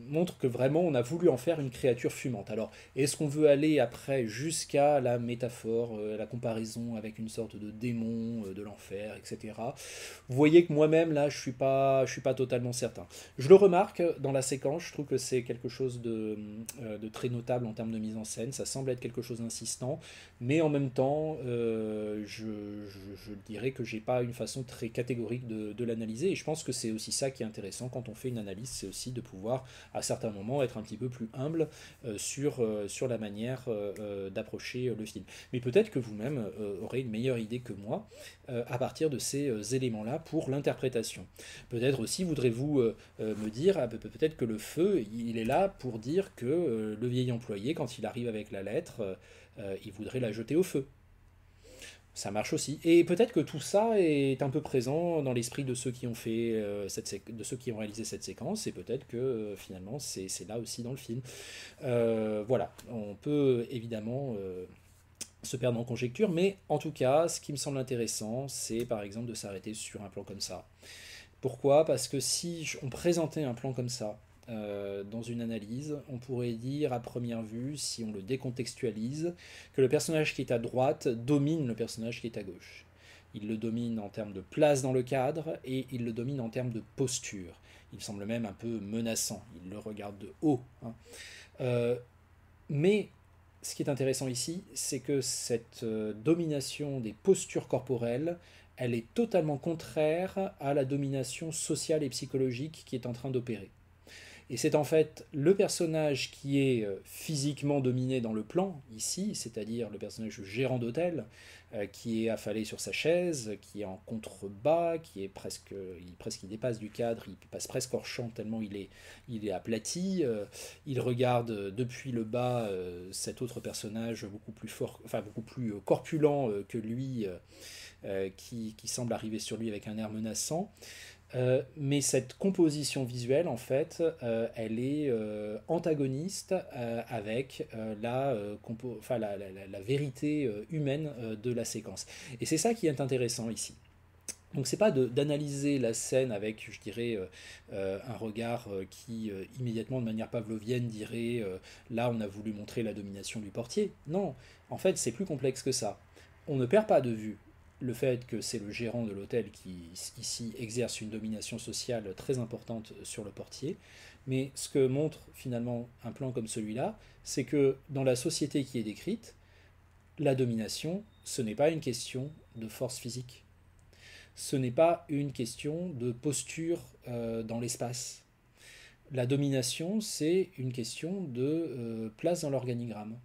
montre que vraiment on a voulu en faire une créature fumante. Alors, est-ce qu'on veut aller après jusqu'à la métaphore, la comparaison avec une sorte de démon de l'enfer, etc. Vous voyez que moi-même, là, je suis pas totalement certain. Je le remarque dans la séquence, je trouve que c'est quelque chose de très notable en termes de mise en scène, ça semble être quelque chose d'insistant, mais en même temps, je dirais que j'ai pas une façon très catégorique de l'analyser, et je pense que c'est aussi ça qui est intéressant quand on fait une analyse analyste, c'est aussi de pouvoir, à certains moments, être un petit peu plus humble sur la manière d'approcher le film. Mais peut-être que vous-même aurez une meilleure idée que moi à partir de ces éléments-là pour l'interprétation. Peut-être aussi voudrez-vous me dire, peut-être que le feu, il est là pour dire que le vieil employé, quand il arrive avec la lettre, il voudrait la jeter au feu. Ça marche aussi. Et peut-être que tout ça est un peu présent dans l'esprit de ceux qui ont fait de ceux qui ont réalisé cette séquence, et peut-être que finalement c'est là aussi dans le film. Voilà, on peut évidemment se perdre en conjecture, mais en tout cas, ce qui me semble intéressant, c'est par exemple de s'arrêter sur un plan comme ça. Pourquoi? Parce que si on présentait un plan comme ça dans une analyse, on pourrait dire à première vue, si on le décontextualise, que le personnage qui est à droite domine le personnage qui est à gauche. Il le domine en termes de place dans le cadre et il le domine en termes de posture. Il semble même un peu menaçant, il le regarde de haut, hein. Euh, mais ce qui est intéressant ici, c'est que cette domination des postures corporelles, elle est totalement contraire à la domination sociale et psychologique qui est en train d'opérer. Et c'est en fait le personnage qui est physiquement dominé dans le plan, ici, c'est-à-dire le personnage du gérant d'hôtel, qui est affalé sur sa chaise, qui est en contrebas, qui est presque il dépasse du cadre, il passe presque hors champ tellement il est aplati. Il regarde depuis le bas cet autre personnage beaucoup plus fort, enfin beaucoup plus corpulent que lui, qui semble arriver sur lui avec un air menaçant. Mais cette composition visuelle, en fait, elle est antagoniste avec la vérité humaine de la séquence. Et c'est ça qui est intéressant ici. Donc c'est pas d'analyser la scène avec, je dirais, un regard qui immédiatement de manière pavlovienne dirait là on a voulu montrer la domination du portier. Non, en fait c'est plus complexe que ça. On ne perd pas de vue le fait que c'est le gérant de l'hôtel qui ici exerce une domination sociale très importante sur le portier, mais ce que montre finalement un plan comme celui-là, c'est que dans la société qui est décrite, la domination, ce n'est pas une question de force physique. Ce n'est pas une question de posture dans l'espace. La domination, c'est une question de place dans l'organigramme.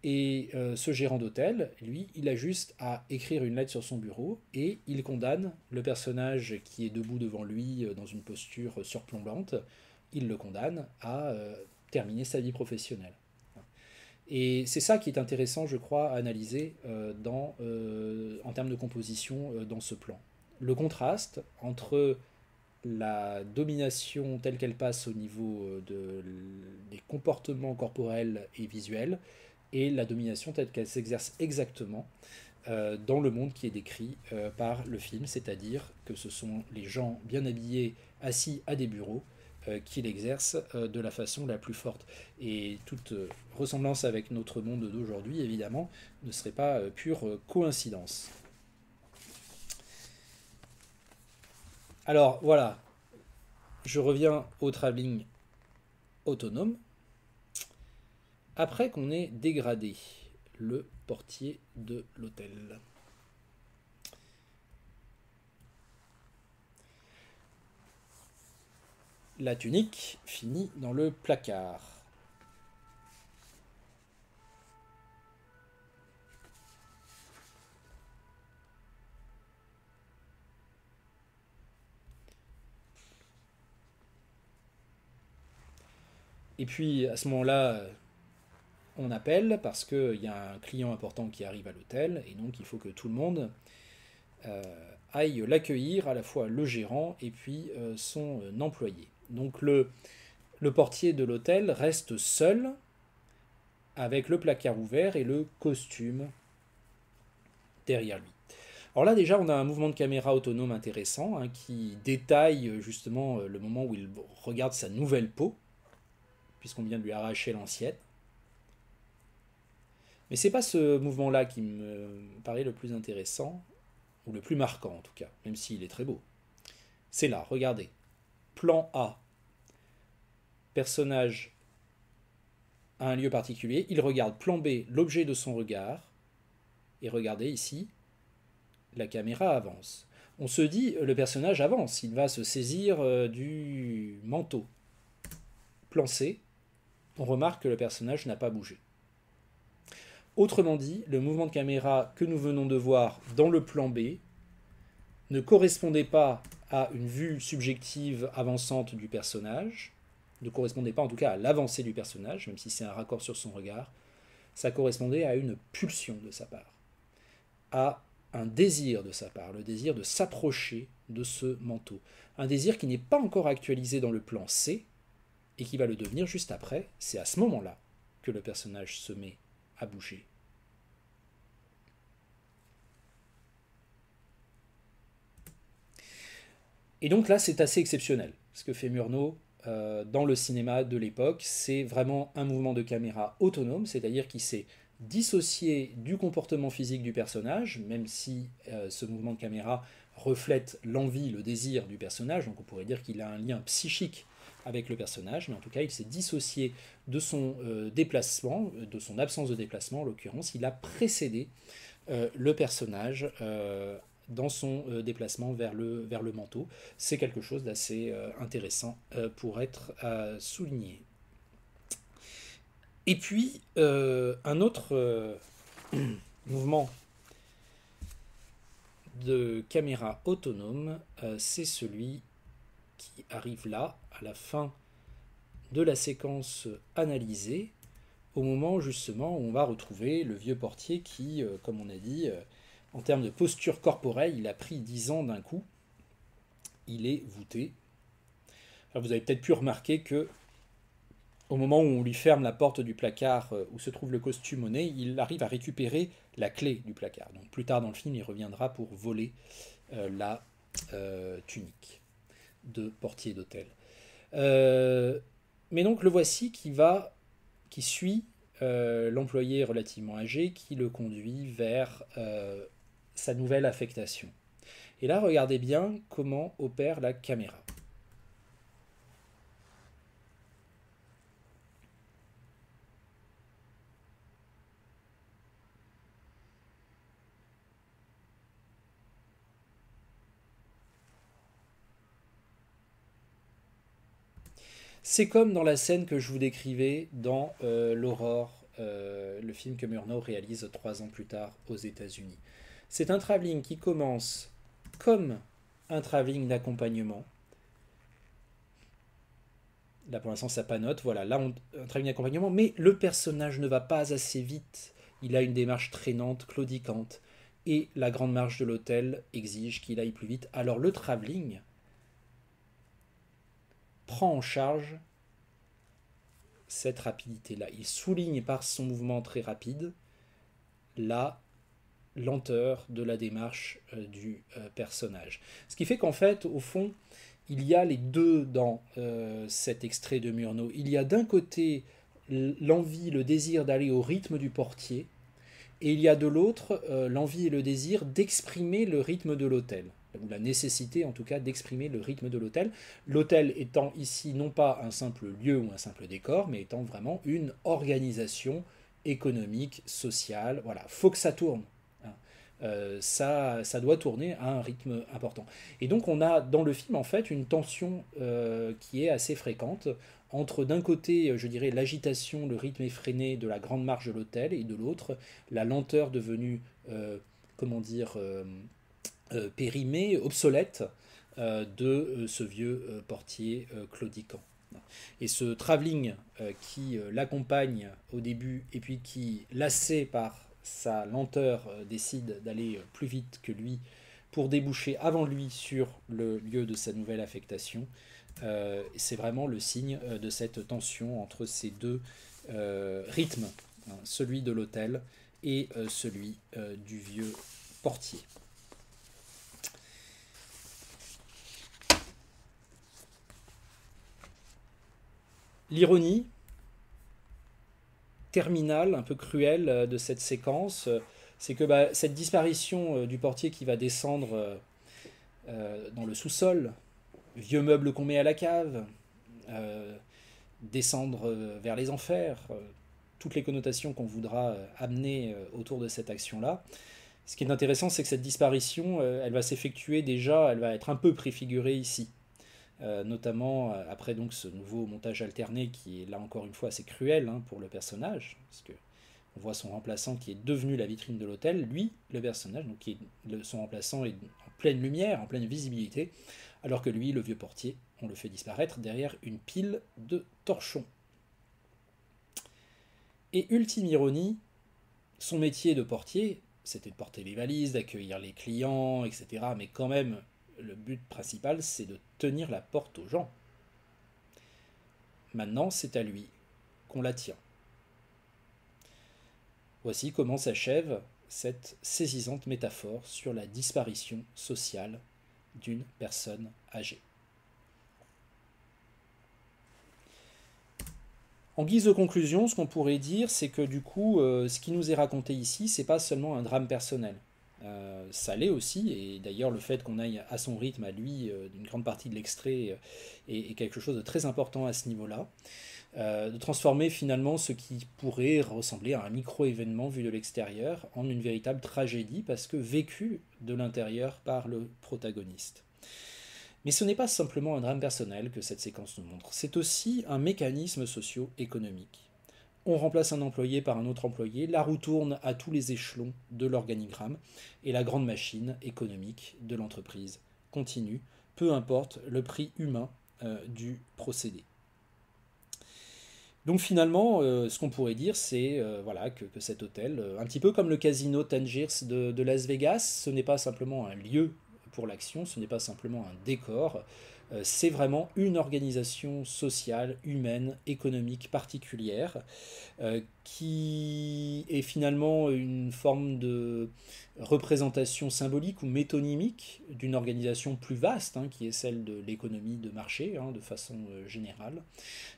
Et ce gérant d'hôtel, lui, il a juste à écrire une lettre sur son bureau et il condamne le personnage qui est debout devant lui dans une posture surplombante, il le condamne à terminer sa vie professionnelle. Et c'est ça qui est intéressant, je crois, à analyser en termes de composition dans ce plan. Le contraste entre la domination telle qu'elle passe au niveau des comportements corporels et visuels et la domination telle qu'elle s'exerce exactement dans le monde qui est décrit par le film, c'est-à-dire que ce sont les gens bien habillés assis à des bureaux qui l'exercent de la façon la plus forte. Et toute ressemblance avec notre monde d'aujourd'hui, évidemment, ne serait pas pure coïncidence. Alors voilà, je reviens au travelling autonome. Après qu'on ait dégradé le portier de l'hôtel. La tunique finit dans le placard. Et puis à ce moment-là, on appelle parce qu'il y a un client important qui arrive à l'hôtel et donc il faut que tout le monde aille l'accueillir, à la fois le gérant et puis son employé. Donc le portier de l'hôtel reste seul avec le placard ouvert et le costume derrière lui. Alors là déjà on a un mouvement de caméra autonome intéressant hein, qui détaille justement le moment où il regarde sa nouvelle peau, puisqu'on vient de lui arracher l'ancienne. Mais c'est pas ce mouvement-là qui me paraît le plus intéressant, ou le plus marquant en tout cas, même s'il est très beau. C'est là, regardez. Plan A. Personnage à un lieu particulier, il regarde plan B, l'objet de son regard, et regardez ici, la caméra avance. On se dit, le personnage avance, il va se saisir du manteau. Plan C, on remarque que le personnage n'a pas bougé. Autrement dit, le mouvement de caméra que nous venons de voir dans le plan B ne correspondait pas à une vue subjective avançante du personnage, ne correspondait pas en tout cas à l'avancée du personnage, même si c'est un raccord sur son regard, ça correspondait à une pulsion de sa part, à un désir de sa part, le désir de s'approcher de ce manteau. Un désir qui n'est pas encore actualisé dans le plan C, et qui va le devenir juste après. C'est à ce moment-là que le personnage se met à bouger. Et donc là, c'est assez exceptionnel. Ce que fait Murnau dans le cinéma de l'époque, c'est vraiment un mouvement de caméra autonome, c'est-à-dire qui s'est dissocié du comportement physique du personnage, même si ce mouvement de caméra reflète l'envie, le désir du personnage, donc on pourrait dire qu'il a un lien psychique avec le personnage, mais en tout cas il s'est dissocié de son déplacement, de son absence de déplacement en l'occurrence, il a précédé le personnage dans son déplacement vers le manteau. C'est quelque chose d'assez intéressant pour être souligné. Et puis, un autre mouvement de caméra autonome, c'est celui qui arrive là, à la fin de la séquence analysée, au moment justement où on va retrouver le vieux portier qui, comme on a dit, en termes de posture corporelle, il a pris 10 ans d'un coup. Il est voûté. Alors vous avez peut-être pu remarquer que au moment où on lui ferme la porte du placard où se trouve le costume au nez, il arrive à récupérer la clé du placard. Donc plus tard dans le film, il reviendra pour voler la tunique de portier d'hôtel. Mais donc le voici qui suit l'employé relativement âgé, qui le conduit vers sa nouvelle affectation. Et là, regardez bien comment opère la caméra. C'est comme dans la scène que je vous décrivais dans l'Aurore, le film que Murnau réalise 3 ans plus tard aux États-Unis. C'est un travelling qui commence comme un travelling d'accompagnement. Là pour l'instant ça panote, voilà, là un travelling d'accompagnement, mais le personnage ne va pas assez vite. Il a une démarche traînante, claudicante, et la grande marche de l'hôtel exige qu'il aille plus vite. Alors le travelling prend en charge cette rapidité-là. Il souligne par son mouvement très rapide la lenteur de la démarche du personnage. Ce qui fait qu'en fait, au fond, il y a les deux dans cet extrait de Murnau. Il y a d'un côté l'envie, le désir d'aller au rythme du portier, et il y a de l'autre l'envie et le désir d'exprimer le rythme de l'hôtel, ou la nécessité en tout cas d'exprimer le rythme de l'hôtel. L'hôtel étant ici non pas un simple lieu ou un simple décor, mais étant vraiment une organisation économique, sociale. Voilà, faut que ça tourne. Ça doit tourner à un rythme important. Et donc on a dans le film en fait une tension qui est assez fréquente entre d'un côté, je dirais, l'agitation, le rythme effréné de la grande marche de l'hôtel, et de l'autre, la lenteur devenue, comment dire, périmée, obsolète de ce vieux portier claudiquant. Et ce travelling qui l'accompagne au début et puis qui, lassé par sa lenteur, décide d'aller plus vite que lui pour déboucher avant lui sur le lieu de sa nouvelle affectation, c'est vraiment le signe de cette tension entre ces deux rythmes, hein, celui de l'hôtel et celui du vieux portier. L'ironie terminale, un peu cruelle de cette séquence, c'est que cette disparition du portier qui va descendre dans le sous-sol, vieux meuble qu'on met à la cave, descendre vers les enfers, toutes les connotations qu'on voudra amener autour de cette action-là, Ce qui est intéressant, c'est que cette disparition, elle va s'effectuer déjà, elle va être un peu préfigurée ici. Notamment après donc ce nouveau montage alterné qui est là encore une fois assez cruel hein, pour le personnage, parce que on voit son remplaçant qui est devenu la vitrine de l'hôtel, lui, le personnage, donc son remplaçant est en pleine lumière, en pleine visibilité, alors que lui, le vieux portier, on le fait disparaître derrière une pile de torchons. Et ultime ironie, son métier de portier, c'était de porter les valises, d'accueillir les clients, etc. Mais quand même, le but principal, c'est de tenir la porte aux gens. Maintenant, c'est à lui qu'on la tient. Voici comment s'achève cette saisissante métaphore sur la disparition sociale d'une personne âgée. En guise de conclusion, ce qu'on pourrait dire, c'est que du coup, ce qui nous est raconté ici, c'est pas seulement un drame personnel. Ça l'est aussi, et d'ailleurs le fait qu'on aille à son rythme, à lui, d'une grande partie de l'extrait, est quelque chose de très important à ce niveau-là. De transformer finalement ce qui pourrait ressembler à un micro-événement vu de l'extérieur en une véritable tragédie, parce que vécu de l'intérieur par le protagoniste. Mais ce n'est pas simplement un drame personnel que cette séquence nous montre, c'est aussi un mécanisme socio-économique. On remplace un employé par un autre employé, la roue tourne à tous les échelons de l'organigramme, et la grande machine économique de l'entreprise continue, peu importe le prix humain du procédé. Donc finalement, ce qu'on pourrait dire, c'est voilà, que cet hôtel, un petit peu comme le casino Tangiers de Las Vegas, ce n'est pas simplement un lieu pour l'action, ce n'est pas simplement un décor, c'est vraiment une organisation sociale, humaine, économique particulière, qui est finalement une forme de représentation symbolique ou métonymique d'une organisation plus vaste, hein, qui est celle de l'économie de marché, hein, de façon générale,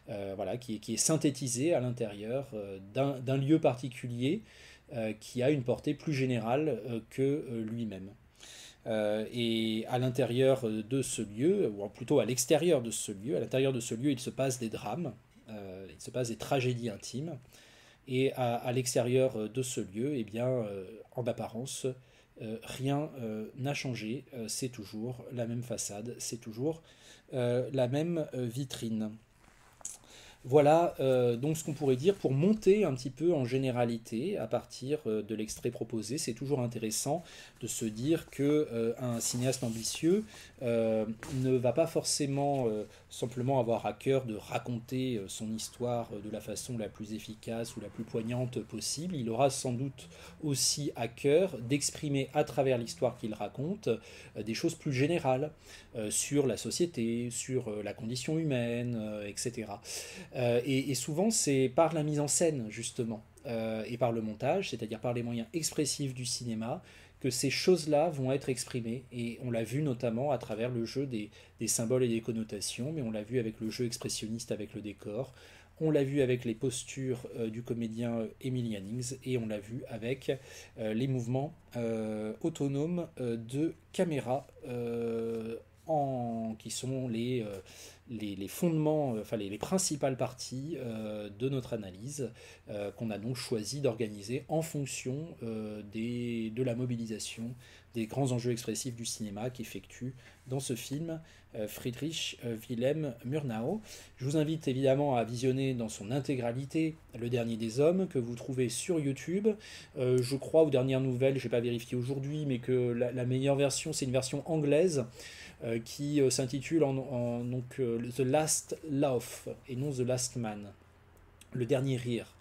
voilà, qui est synthétisée à l'intérieur d'un lieu particulier qui a une portée plus générale que lui-même. Et à l'intérieur de ce lieu, ou plutôt à l'extérieur de ce lieu, à l'intérieur de ce lieu, il se passe des drames, il se passe des tragédies intimes. Et à l'extérieur de ce lieu, eh bien, en apparence, rien n'a changé. C'est toujours la même façade, c'est toujours la même vitrine. Voilà donc ce qu'on pourrait dire pour monter un petit peu en généralité à partir de l'extrait proposé. C'est toujours intéressant de se dire que un cinéaste ambitieux ne va pas forcément simplement avoir à cœur de raconter son histoire de la façon la plus efficace ou la plus poignante possible. Il aura sans doute aussi à cœur d'exprimer à travers l'histoire qu'il raconte des choses plus générales sur la société, sur la condition humaine, etc. Et souvent, c'est par la mise en scène, justement, et par le montage, c'est-à-dire par les moyens expressifs du cinéma, que ces choses-là vont être exprimées. Et on l'a vu notamment à travers le jeu des symboles et des connotations, mais on l'a vu avec le jeu expressionniste avec le décor, on l'a vu avec les postures du comédien Emily Jannings, et on l'a vu avec les mouvements autonomes de caméra qui sont les fondements, enfin les principales parties de notre analyse qu'on a donc choisi d'organiser en fonction de la mobilisation des grands enjeux expressifs du cinéma qu'effectue dans ce film Friedrich Wilhelm Murnau. Je vous invite évidemment à visionner dans son intégralité Le Dernier des Hommes, que vous trouvez sur YouTube. Je crois, aux dernières nouvelles, je n'ai pas vérifié aujourd'hui, mais que la meilleure version, c'est une version anglaise qui s'intitule donc, The Last Laugh et non The Last Man, le dernier rire.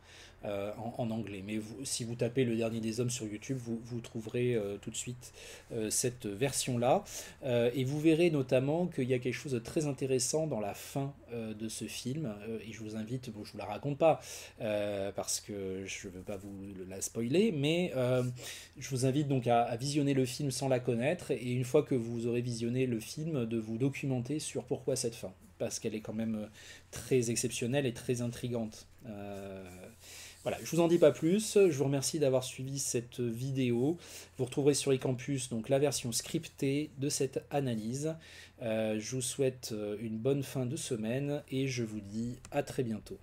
En anglais. Mais si vous tapez Le Dernier des Hommes sur YouTube, vous trouverez tout de suite cette version-là. Et vous verrez notamment qu'il y a quelque chose de très intéressant dans la fin de ce film. Et je vous invite, bon, je ne vous la raconte pas parce que je ne veux pas vous la spoiler, mais je vous invite donc à visionner le film sans la connaître. Et une fois que vous aurez visionné le film, de vous documenter sur pourquoi cette fin. Parce qu'elle est quand même très exceptionnelle et très intrigante. Voilà, je vous en dis pas plus, je vous remercie d'avoir suivi cette vidéo. Vous retrouverez sur eCampus donc la version scriptée de cette analyse. Je vous souhaite une bonne fin de semaine et je vous dis à très bientôt.